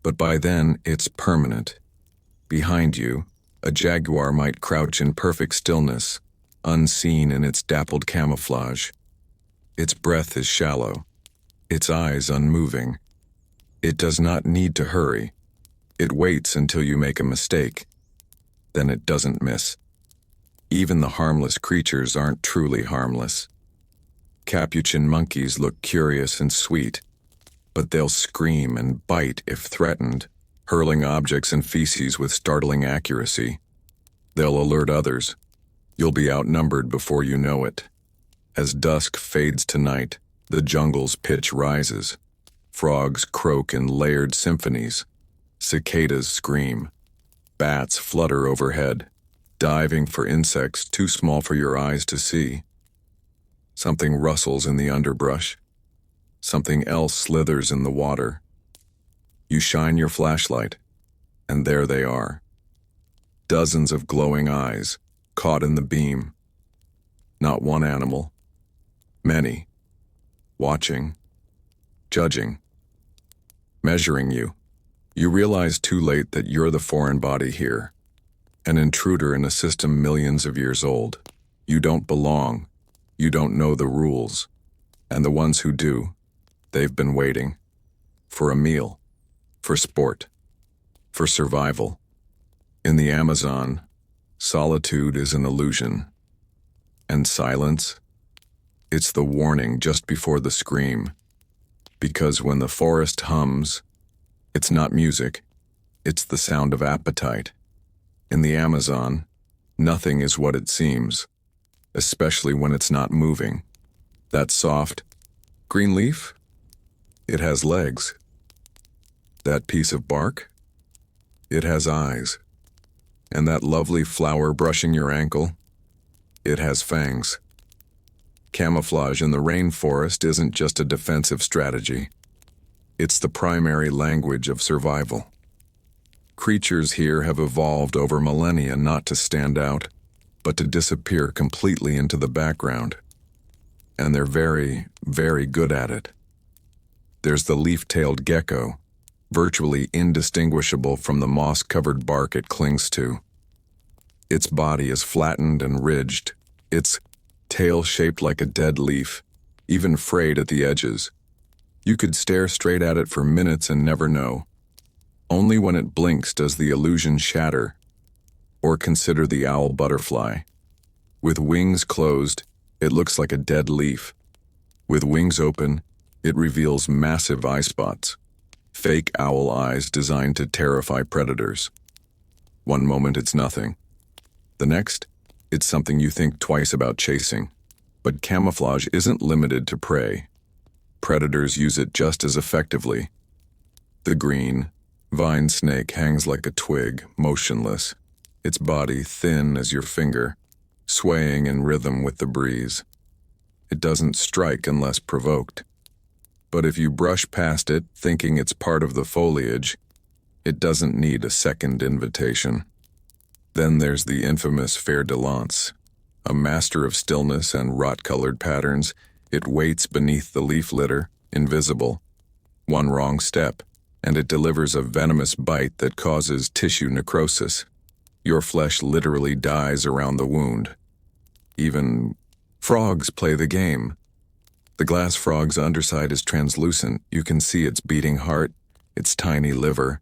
but by then it's permanent. Behind you, a jaguar might crouch in perfect stillness, unseen in its dappled camouflage. Its breath is shallow, its eyes unmoving. It does not need to hurry. It waits until you make a mistake. Then it doesn't miss. Even the harmless creatures aren't truly harmless. Capuchin monkeys look curious and sweet, but they'll scream and bite if threatened, hurling objects and feces with startling accuracy. They'll alert others. You'll be outnumbered before you know it. As dusk fades to night, the jungle's pitch rises. Frogs croak in layered symphonies. Cicadas scream. Bats flutter overhead, diving for insects too small for your eyes to see. Something rustles in the underbrush. Something else slithers in the water. You shine your flashlight, and there they are. Dozens of glowing eyes, caught in the beam. Not one animal. Many. Watching. Judging. Measuring you. You realize too late that you're the foreign body here. An intruder in a system millions of years old. You don't belong. You don't know the rules. And the ones who do, they've been waiting. For a meal. For sport. For survival. In the Amazon, solitude is an illusion. And silence? It's the warning just before the scream. Because when the forest hums, it's not music, it's the sound of appetite. In the Amazon, nothing is what it seems, especially when it's not moving. That soft, green leaf? It has legs. That piece of bark? It has eyes. And that lovely flower brushing your ankle? It has fangs. Camouflage in the rainforest isn't just a defensive strategy. It's the primary language of survival. Creatures here have evolved over millennia not to stand out, but to disappear completely into the background. And they're very, very good at it. There's the leaf-tailed gecko, virtually indistinguishable from the moss-covered bark it clings to. Its body is flattened and ridged, its tail shaped like a dead leaf, even frayed at the edges. You could stare straight at it for minutes and never know. Only when it blinks does the illusion shatter. Or consider the owl butterfly. With wings closed, it looks like a dead leaf. With wings open, it reveals massive eye spots. Fake owl eyes designed to terrify predators. One moment it's nothing. The next, it's something you think twice about chasing. But camouflage isn't limited to prey. Predators use it just as effectively. The green, vine snake hangs like a twig, motionless, its body thin as your finger, swaying in rhythm with the breeze. It doesn't strike unless provoked. But if you brush past it, thinking it's part of the foliage, it doesn't need a second invitation. Then there's the infamous fer de lance. A master of stillness and rot-colored patterns, it waits beneath the leaf litter, invisible. One wrong step, and it delivers a venomous bite that causes tissue necrosis. Your flesh literally dies around the wound. Even frogs play the game. The glass frog's underside is translucent. You can see its beating heart, its tiny liver.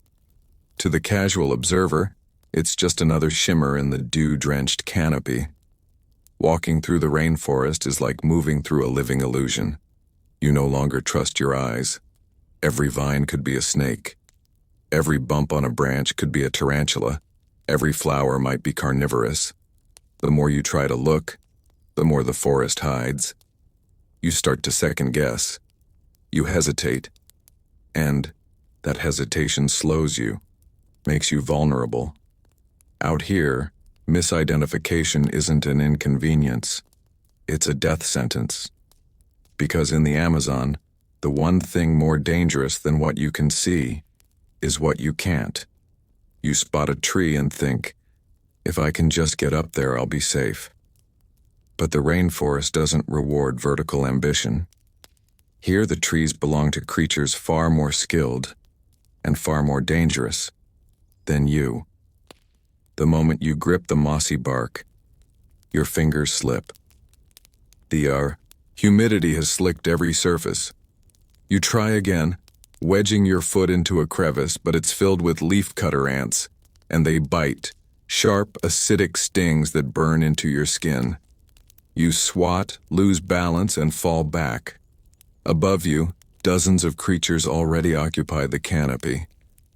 To the casual observer, it's just another shimmer in the dew-drenched canopy. Walking through the rainforest is like moving through a living illusion. You no longer trust your eyes. Every vine could be a snake. Every bump on a branch could be a tarantula. Every flower might be carnivorous. The more you try to look, the more the forest hides. You start to second guess. You hesitate. And that hesitation slows you, makes you vulnerable. Out here, misidentification isn't an inconvenience. It's a death sentence. Because in the Amazon, the one thing more dangerous than what you can see is what you can't. You spot a tree and think, if I can just get up there, I'll be safe. But the rainforest doesn't reward vertical ambition. Here the trees belong to creatures far more skilled and far more dangerous than you. The moment you grip the mossy bark, your fingers slip. The humidity has slicked every surface. You try again, wedging your foot into a crevice, but it's filled with leafcutter ants, and they bite, sharp, acidic stings that burn into your skin. You swat, lose balance, and fall back. Above you, dozens of creatures already occupy the canopy.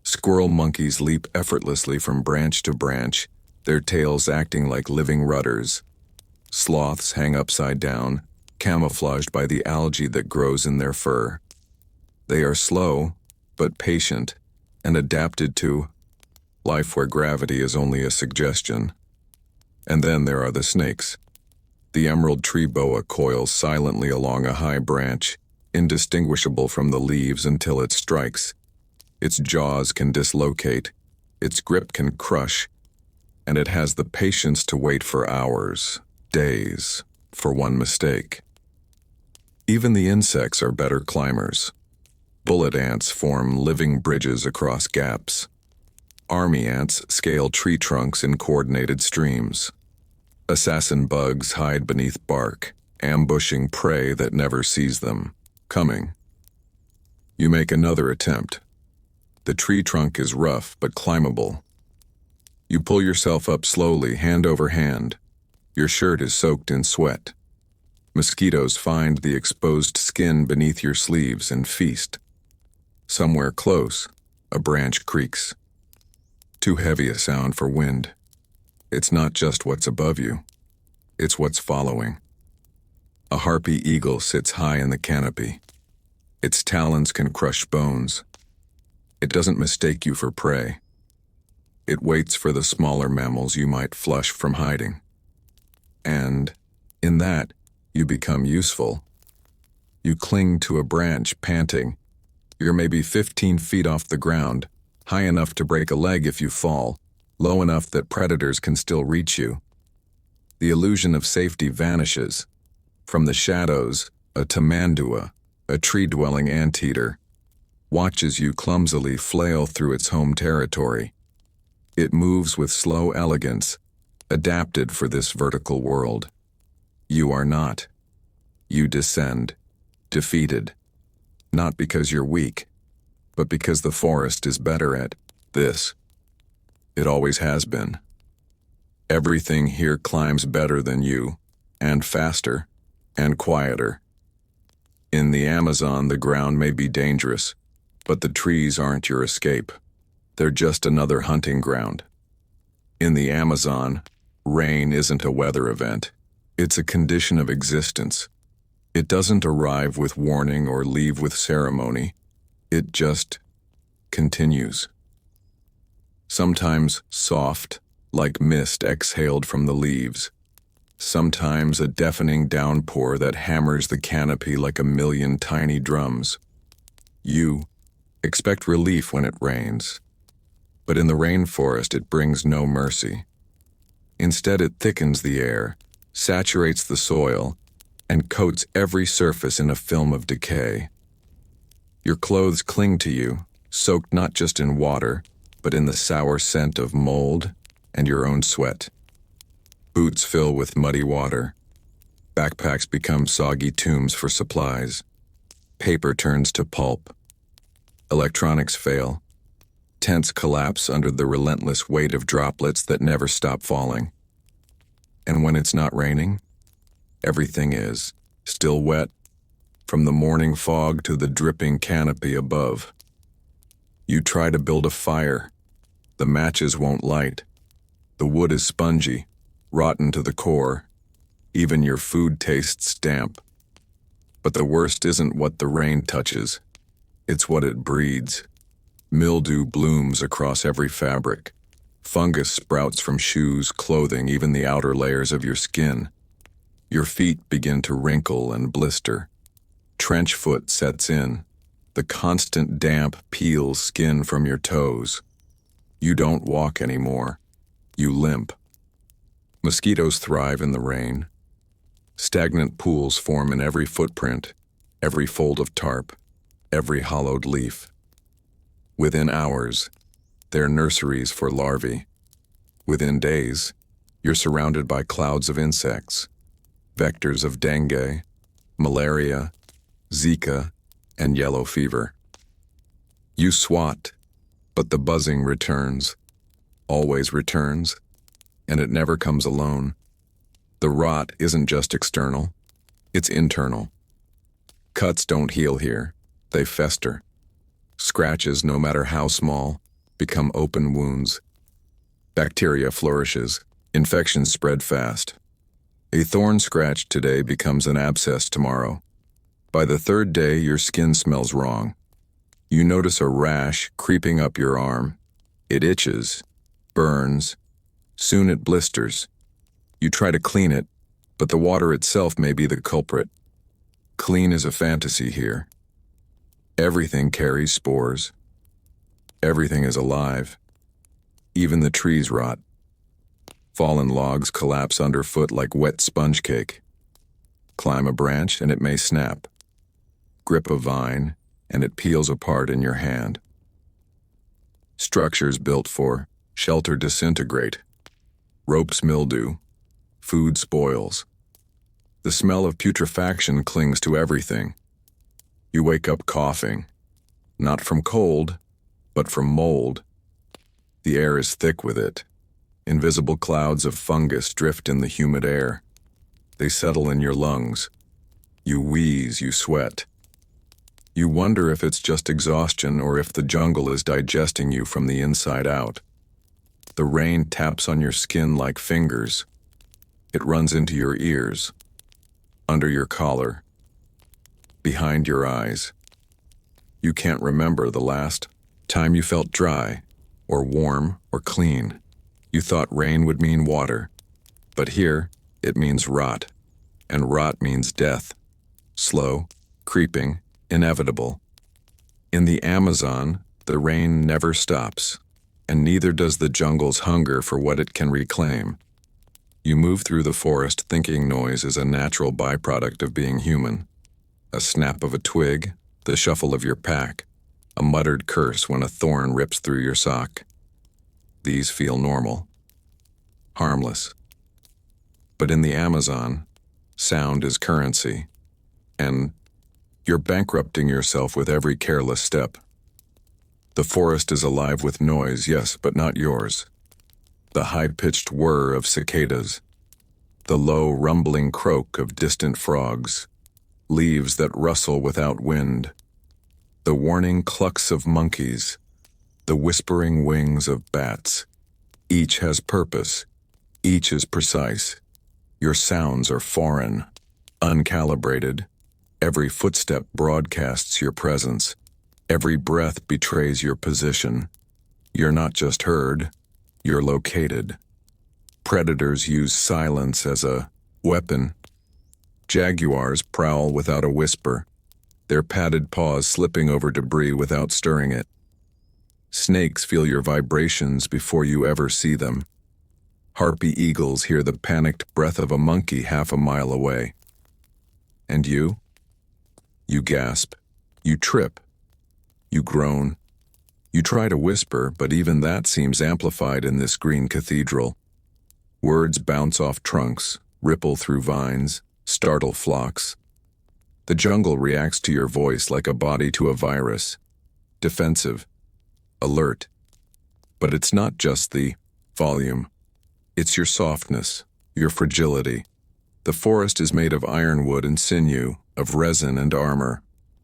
Squirrel monkeys leap effortlessly from branch to branch, their tails acting like living rudders. Sloths hang upside down, camouflaged by the algae that grows in their fur. They are slow, but patient, and adapted to life where gravity is only a suggestion. And then there are the snakes. The emerald tree boa coils silently along a high branch, indistinguishable from the leaves until it strikes. Its jaws can dislocate, its grip can crush, and it has the patience to wait for hours, days, for one mistake. Even the insects are better climbers. Bullet ants form living bridges across gaps. Army ants scale tree trunks in coordinated streams. Assassin bugs hide beneath bark, ambushing prey that never sees them coming. You make another attempt. The tree trunk is rough but climbable. You pull yourself up slowly, hand over hand. Your shirt is soaked in sweat. Mosquitoes find the exposed skin beneath your sleeves and feast. Somewhere close, a branch creaks. Too heavy a sound for wind. It's not just what's above you. It's what's following. A harpy eagle sits high in the canopy. Its talons can crush bones. It doesn't mistake you for prey. It waits for the smaller mammals you might flush from hiding. And, in that, you become useful. You cling to a branch, panting. You're maybe 15 feet off the ground, high enough to break a leg if you fall, low enough that predators can still reach you. The illusion of safety vanishes. From the shadows, a tamandua, a tree-dwelling anteater, watches you clumsily flail through its home territory. It moves with slow elegance, adapted for this vertical world. You are not. You descend, defeated, not because you're weak, but because the forest is better at this. It always has been. Everything here climbs better than you, and faster, and quieter. In the Amazon, the ground may be dangerous, but the trees aren't your escape. They're just another hunting ground. In the Amazon, rain isn't a weather event. It's a condition of existence. It doesn't arrive with warning or leave with ceremony. It just continues. Sometimes soft, like mist exhaled from the leaves. Sometimes a deafening downpour that hammers the canopy like a million tiny drums. You expect relief when it rains, but in the rainforest it brings no mercy. Instead, it thickens the air, saturates the soil, and coats every surface in a film of decay. Your clothes cling to you, soaked not just in water, but in the sour scent of mold and your own sweat. Boots fill with muddy water. Backpacks become soggy tombs for supplies. Paper turns to pulp. Electronics fail. Tents collapse under the relentless weight of droplets that never stop falling. And when it's not raining, everything is still wet, from the morning fog to the dripping canopy above. You try to build a fire. The matches won't light. The wood is spongy, rotten to the core. Even your food tastes damp. But the worst isn't what the rain touches. It's what it breeds. Mildew blooms across every fabric. Fungus sprouts from shoes, clothing, even the outer layers of your skin. Your feet begin to wrinkle and blister. Trench foot sets in. The constant damp peels skin from your toes. You don't walk anymore. You limp. Mosquitoes thrive in the rain. Stagnant pools form in every footprint, every fold of tarp, every hollowed leaf. Within hours, they're nurseries for larvae. Within days, you're surrounded by clouds of insects, vectors of dengue, malaria, Zika, and yellow fever. You swat, but the buzzing returns, always returns, and it never comes alone. The rot isn't just external, it's internal. Cuts don't heal here, they fester. Scratches, no matter how small, become open wounds. Bacteria flourishes, infections spread fast. A thorn scratch today becomes an abscess tomorrow. By the third day, your skin smells wrong. You notice a rash creeping up your arm. It itches, burns, soon it blisters. You try to clean it, but the water itself may be the culprit. Clean is a fantasy here. Everything carries spores. Everything is alive. Even the trees rot. Fallen logs collapse underfoot like wet sponge cake. Climb a branch and it may snap. Grip a vine and it peels apart in your hand. Structures built for shelter disintegrate. Ropes mildew. Food spoils. The smell of putrefaction clings to everything. You wake up coughing, not from cold, but from mold. The air is thick with it. Invisible clouds of fungus drift in the humid air. They settle in your lungs. You wheeze, you sweat. You wonder if it's just exhaustion or if the jungle is digesting you from the inside out. The rain taps on your skin like fingers. It runs into your ears, under your collar, behind your eyes. You can't remember the last time you felt dry, or warm, or clean. You thought rain would mean water, but here it means rot, and rot means death. Slow, creeping, inevitable. In the Amazon, the rain never stops, and neither does the jungle's hunger for what it can reclaim. You move through the forest thinking noise is a natural byproduct of being human. A snap of a twig, the shuffle of your pack, a muttered curse when a thorn rips through your sock. These feel normal, harmless. But in the Amazon, sound is currency, and you're bankrupting yourself with every careless step. The forest is alive with noise, yes, but not yours. The high-pitched whir of cicadas, the low rumbling croak of distant frogs, leaves that rustle without wind, the warning clucks of monkeys, the whispering wings of bats. Each has purpose, each is precise. Your sounds are foreign, uncalibrated, Every footstep broadcasts your presence. Every breath betrays your position. You're not just heard, you're located. Predators use silence as a weapon. Jaguars prowl without a whisper, their padded paws slipping over debris without stirring it. Snakes feel your vibrations before you ever see them. Harpy eagles hear the panicked breath of a monkey half a mile away. And you? You gasp. You trip. You groan. You try to whisper, but even that seems amplified in this green cathedral. Words bounce off trunks, ripple through vines, startle flocks. The jungle reacts to your voice like a body to a virus. Defensive. Alert. But it's not just the volume. It's your softness, your fragility. The forest is made of ironwood and sinew, of resin and armor.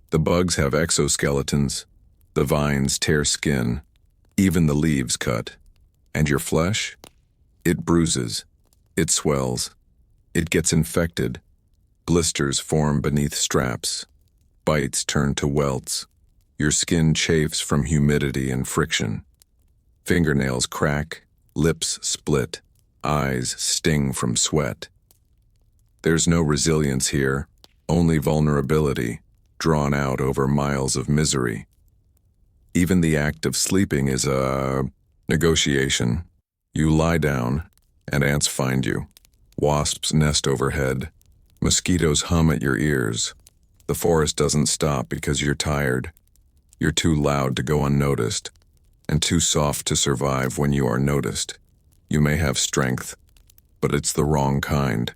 The bugs have exoskeletons. The vines tear skin. Even the leaves cut. And your flesh? It bruises. It swells. It gets infected. Blisters form beneath straps. Bites turn to welts. Your skin chafes from humidity and friction. Fingernails crack. Lips split. Eyes sting from sweat. There's no resilience here, only vulnerability, drawn out over miles of misery. Even the act of sleeping is a negotiation. You lie down, and ants find you. Wasps nest overhead. Mosquitoes hum at your ears. The forest doesn't stop because you're tired. You're too loud to go unnoticed, and too soft to survive when you are noticed. You may have strength, but it's the wrong kind.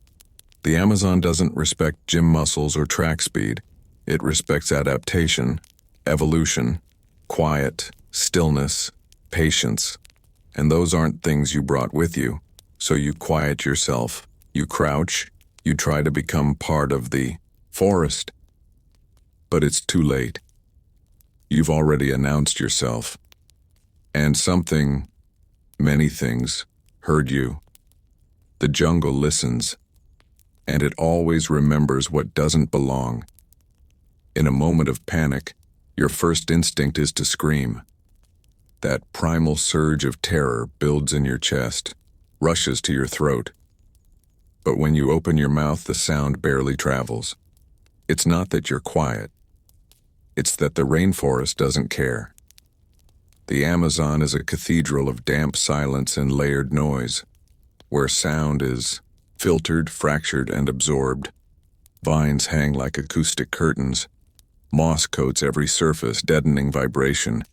The Amazon doesn't respect gym muscles or track speed. It respects adaptation, evolution, quiet, stillness, patience. And those aren't things you brought with you. So you quiet yourself. You crouch. You try to become part of the forest. But it's too late. You've already announced yourself. And something, many things, heard you. The jungle listens, and it always remembers what doesn't belong. In a moment of panic, your first instinct is to scream. That primal surge of terror builds in your chest, rushes to your throat. But when you open your mouth, the sound barely travels. It's not that you're quiet. It's that the rainforest doesn't care. The Amazon is a cathedral of damp silence and layered noise, where sound is filtered, fractured, and absorbed. Vines hang like acoustic curtains. Moss coats every surface, deadening vibration.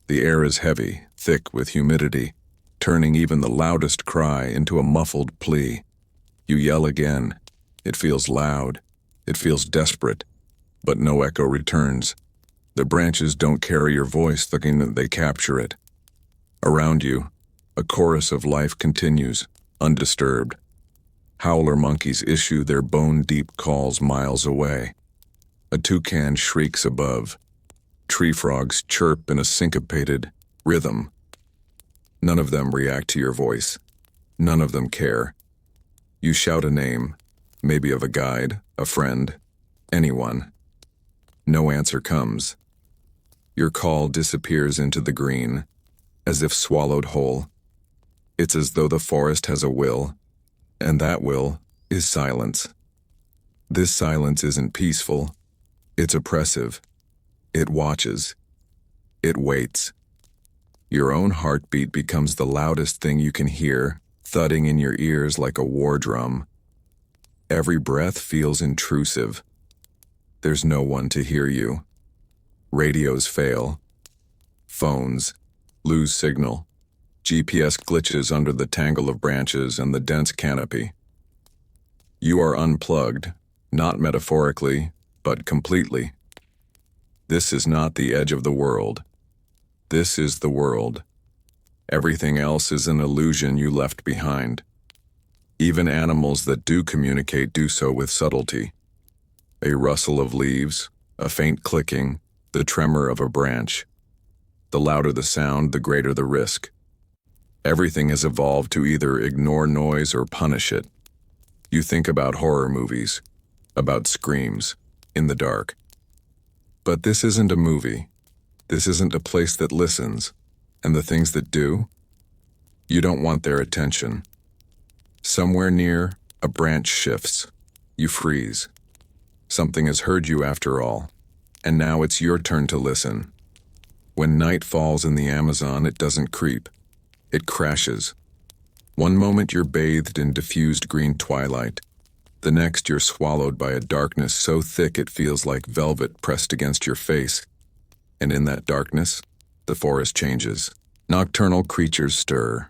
The air is heavy, thick with humidity, turning even the loudest cry into a muffled plea. You yell again. It feels loud. It feels desperate. But no echo returns. The branches don't carry your voice, thinking that they capture it. Around you, a chorus of life continues, undisturbed. Howler monkeys issue their bone-deep calls miles away. A toucan shrieks above. Tree frogs chirp in a syncopated rhythm. None of them react to your voice. None of them care. You shout a name, maybe of a guide, a friend, anyone. No answer comes. Your call disappears into the green, as if swallowed whole. It's as though the forest has a will, and that will is silence. This silence isn't peaceful. It's oppressive. It watches. It waits. Your own heartbeat becomes the loudest thing you can hear, thudding in your ears like a war drum. Every breath feels intrusive. There's no one to hear you. Radios fail. Phones lose signal. GPS glitches under the tangle of branches and the dense canopy. You are unplugged, not metaphorically, but completely. This is not the edge of the world. This is the world. Everything else is an illusion you left behind. Even animals that do communicate do so with subtlety. A rustle of leaves, a faint clicking, the tremor of a branch. The louder the sound, the greater the risk. Everything has evolved to either ignore noise or punish it. You think about horror movies, about screams, in the dark. But this isn't a movie. This isn't a place that listens. And the things that do, you don't want their attention. Somewhere near, a branch shifts. You freeze. Something has heard you after all, and now it's your turn to listen. When night falls in the Amazon, it doesn't creep. It crashes. One moment you're bathed in diffused green twilight. The next you're swallowed by a darkness so thick it feels like velvet pressed against your face. And in that darkness, the forest changes. Nocturnal creatures stir.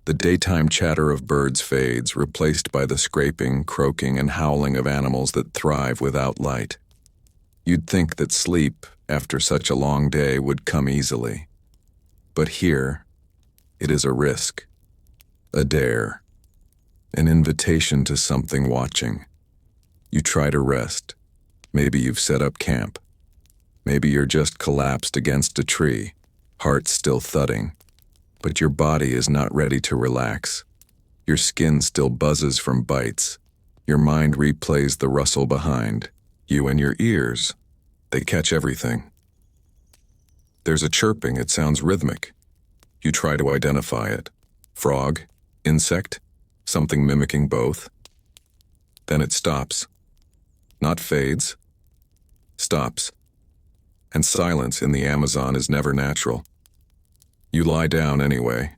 The daytime chatter of birds fades, replaced by the scraping, croaking, and howling of animals that thrive without light. You'd think that sleep, after such a long day, would come easily. But here, it is a risk, a dare, an invitation to something watching. You try to rest. Maybe you've set up camp. Maybe you're just collapsed against a tree, heart still thudding. But your body is not ready to relax. Your skin still buzzes from bites. Your mind replays the rustle behind. You and your ears, they catch everything. There's a chirping, it sounds rhythmic. You try to identify it. Frog? Insect? Something mimicking both? Then it stops. Not fades. Stops. And silence in the Amazon is never natural. You lie down anyway.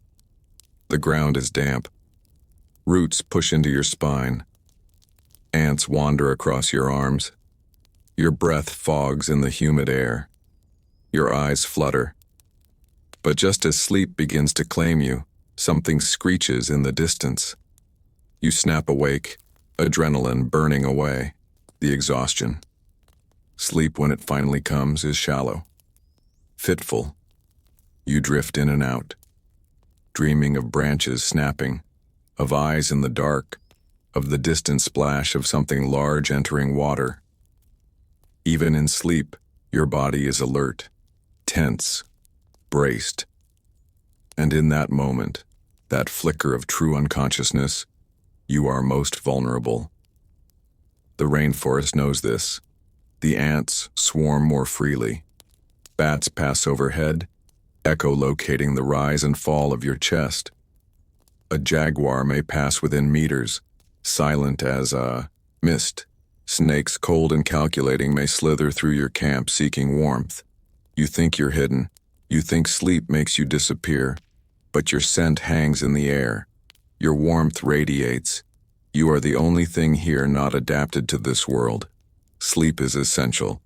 The ground is damp. Roots push into your spine. Ants wander across your arms. Your breath fogs in the humid air. Your eyes flutter. But just as sleep begins to claim you, something screeches in the distance. You snap awake, adrenaline burning away, the exhaustion. Sleep, when it finally comes, is shallow, fitful. You drift in and out, dreaming of branches snapping, of eyes in the dark, of the distant splash of something large entering water. Even in sleep, your body is alert, tense, braced. And in that moment, that flicker of true unconsciousness, you are most vulnerable. The rainforest knows this. The ants swarm more freely. Bats pass overhead, echolocating the rise and fall of your chest. A jaguar may pass within meters, silent as a mist. Snakes, cold and calculating, may slither through your camp seeking warmth. You think you're hidden. You think sleep makes you disappear. But your scent hangs in the air. Your warmth radiates. You are the only thing here not adapted to this world. Sleep is essential.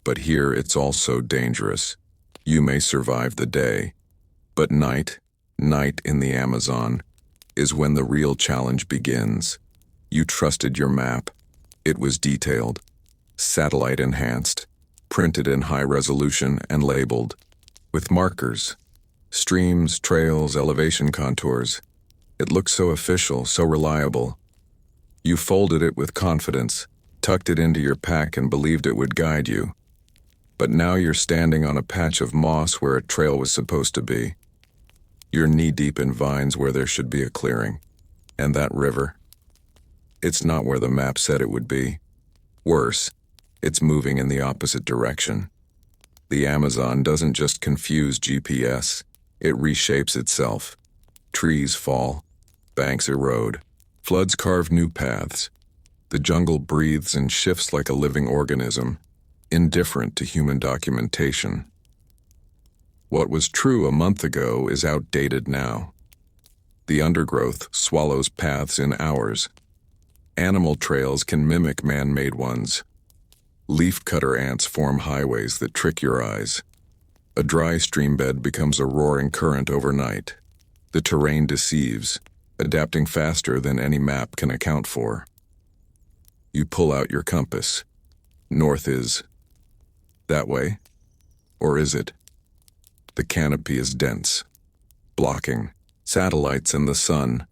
But here it's also dangerous. You may survive the day, but night in the Amazon, is when the real challenge begins. You trusted your map. It was detailed, satellite enhanced, printed in high resolution and labeled, with markers, streams, trails, elevation contours. It looked so official, so reliable. You folded it with confidence, tucked it into your pack and believed it would guide you. But now you're standing on a patch of moss where a trail was supposed to be. You're knee-deep in vines where there should be a clearing. And that river? It's not where the map said it would be. Worse, it's moving in the opposite direction. The Amazon doesn't just confuse GPS, it reshapes itself. Trees fall, banks erode, floods carve new paths. The jungle breathes and shifts like a living organism, indifferent to human documentation. What was true a month ago is outdated now. The undergrowth swallows paths in hours. Animal trails can mimic man-made ones. Leafcutter ants form highways that trick your eyes. A dry stream bed becomes a roaring current overnight. The terrain deceives, adapting faster than any map can account for. You pull out your compass. North is that way? Or is it? The canopy is dense, blocking satellites and the sun.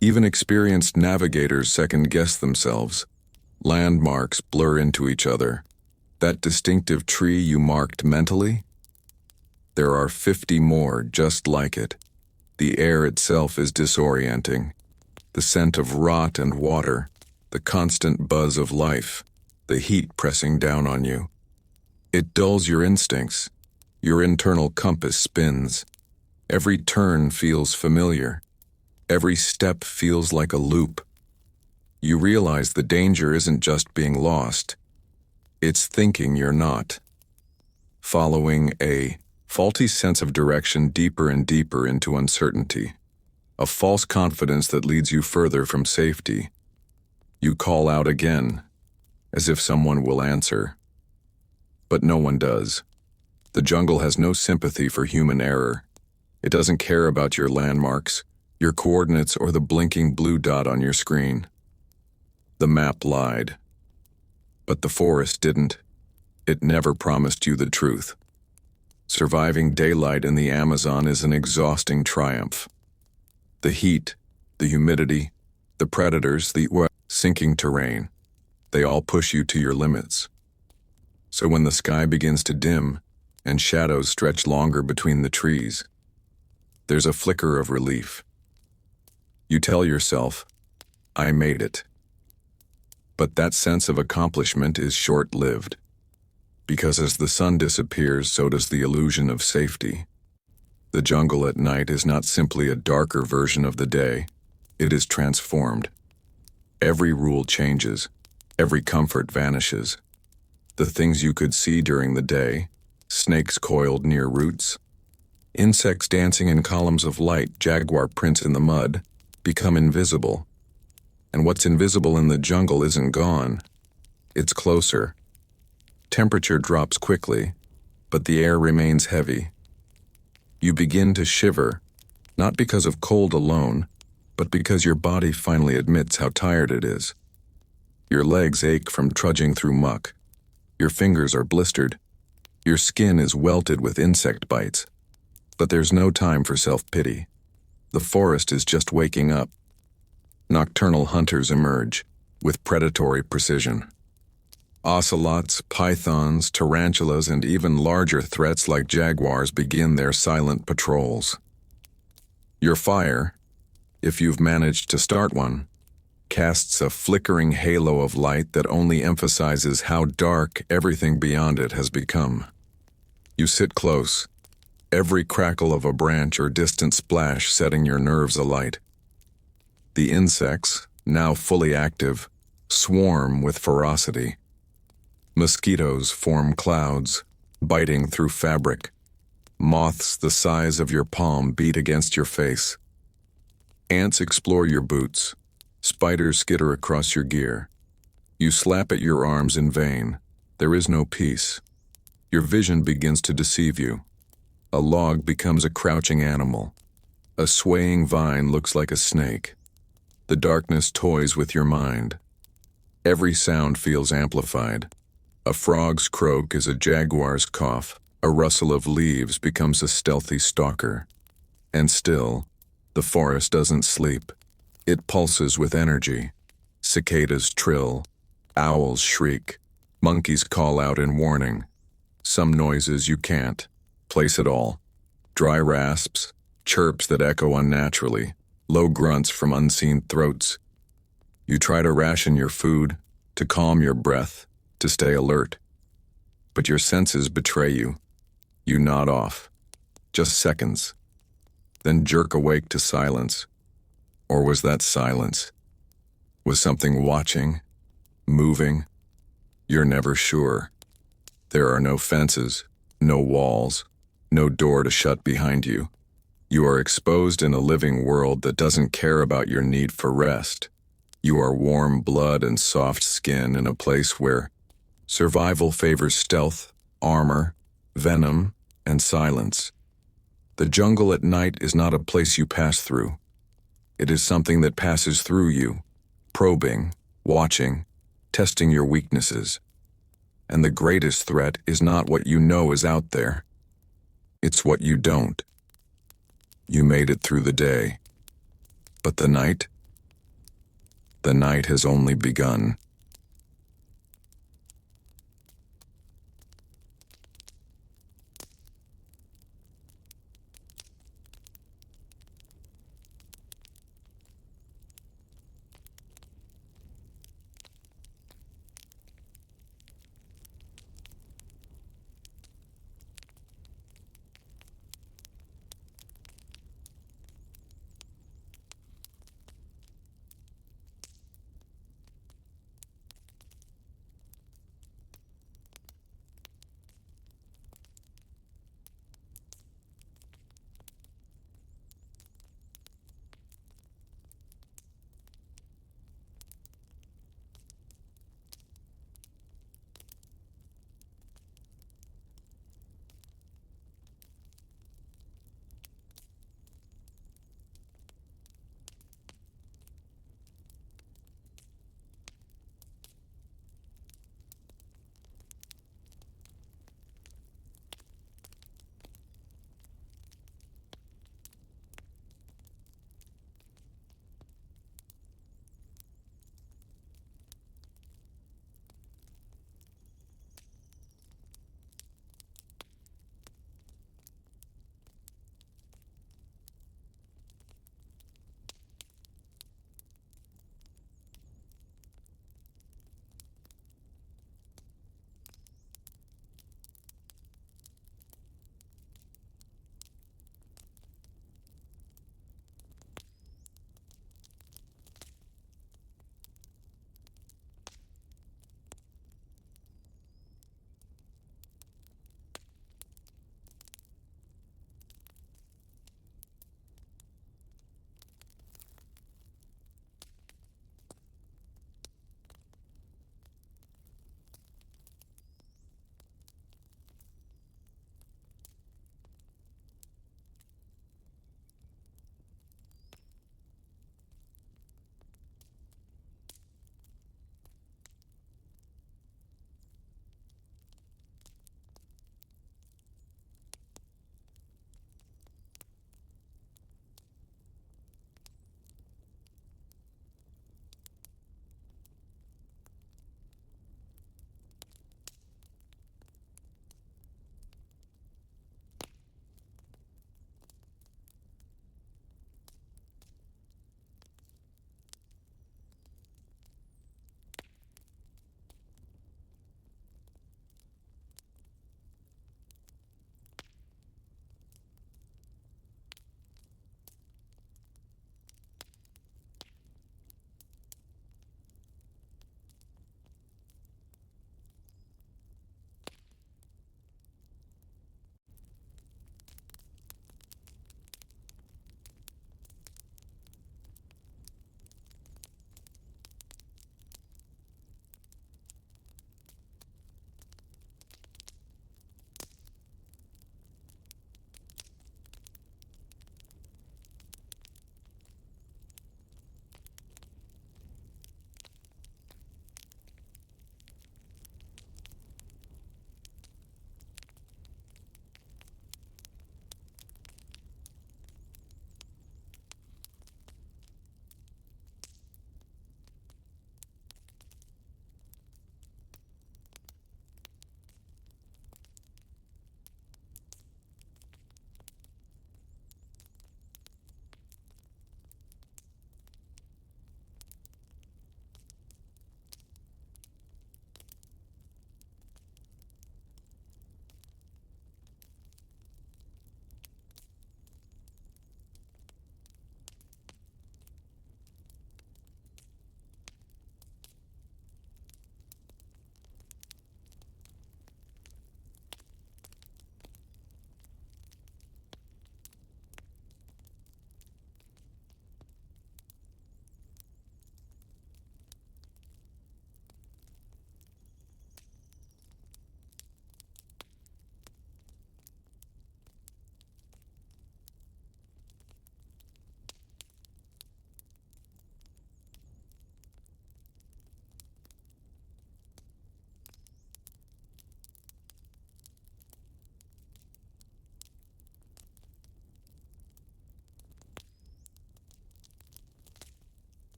Even experienced navigators second-guess themselves. Landmarks blur into each other. That distinctive tree you marked mentally? There are 50 more just like it. The air itself is disorienting. The scent of rot and water, the constant buzz of life. the heat pressing down on you. It dulls your instincts. Your internal compass spins. Every turn feels familiar. Every step feels like a loop. You realize the danger isn't just being lost. It's thinking you're not. Following a faulty sense of direction deeper and deeper into uncertainty. A false confidence that leads you further from safety. You call out again, as if someone will answer. But no one does. The jungle has no sympathy for human error. It doesn't care about your landmarks, your coordinates, or the blinking blue dot on your screen. The map lied. But the forest didn't. It never promised you the truth. Surviving daylight in the Amazon is an exhausting triumph. The heat, the humidity, the predators, the sinking terrain, they all push you to your limits. So when the sky begins to dim and shadows stretch longer between the trees, there's a flicker of relief. You tell yourself, I made it. But that sense of accomplishment is short-lived, because as the sun disappears, so does the illusion of safety. The jungle at night is not simply a darker version of the day, it is transformed. Every rule changes, every comfort vanishes. The things you could see during the day, snakes coiled near roots, insects dancing in columns of light, jaguar prints in the mud, become invisible. And what's invisible in the jungle isn't gone, it's closer. Temperature drops quickly, but the air remains heavy. You begin to shiver, not because of cold alone, but because your body finally admits how tired it is. Your legs ache from trudging through muck. Your fingers are blistered. Your skin is welted with insect bites. But there's no time for self-pity. The forest is just waking up. Nocturnal hunters emerge, with predatory precision. Ocelots, pythons, tarantulas, and even larger threats like jaguars begin their silent patrols. Your fire, if you've managed to start one, casts a flickering halo of light that only emphasizes how dark everything beyond it has become. You sit close, every crackle of a branch or distant splash setting your nerves alight. The insects, now fully active, swarm with ferocity. Mosquitoes form clouds, biting through fabric. Moths the size of your palm beat against your face. Ants explore your boots. Spiders skitter across your gear. You slap at your arms in vain. There is no peace. Your vision begins to deceive you. A log becomes a crouching animal. A swaying vine looks like a snake. The darkness toys with your mind. Every sound feels amplified. A frog's croak is a jaguar's cough. A rustle of leaves becomes a stealthy stalker. And still, the forest doesn't sleep. It pulses with energy. Cicadas trill. Owls shriek. Monkeys call out in warning. Some noises you can't place at all. Dry rasps, chirps that echo unnaturally, low grunts from unseen throats. You try to ration your food, to calm your breath, to stay alert. But your senses betray you. You nod off. Just seconds. Then jerk awake to silence. Or was that silence? Was something watching? Moving? You're never sure. There are no fences, no walls, no door to shut behind you. You are exposed in a living world that doesn't care about your need for rest. You are warm blood and soft skin in a place where survival favors stealth, armor, venom, and silence. The jungle at night is not a place you pass through. It is something that passes through you, probing, watching, testing your weaknesses. And the greatest threat is not what you know is out there. It's what you don't. You made it through the day. But the night? The night has only begun.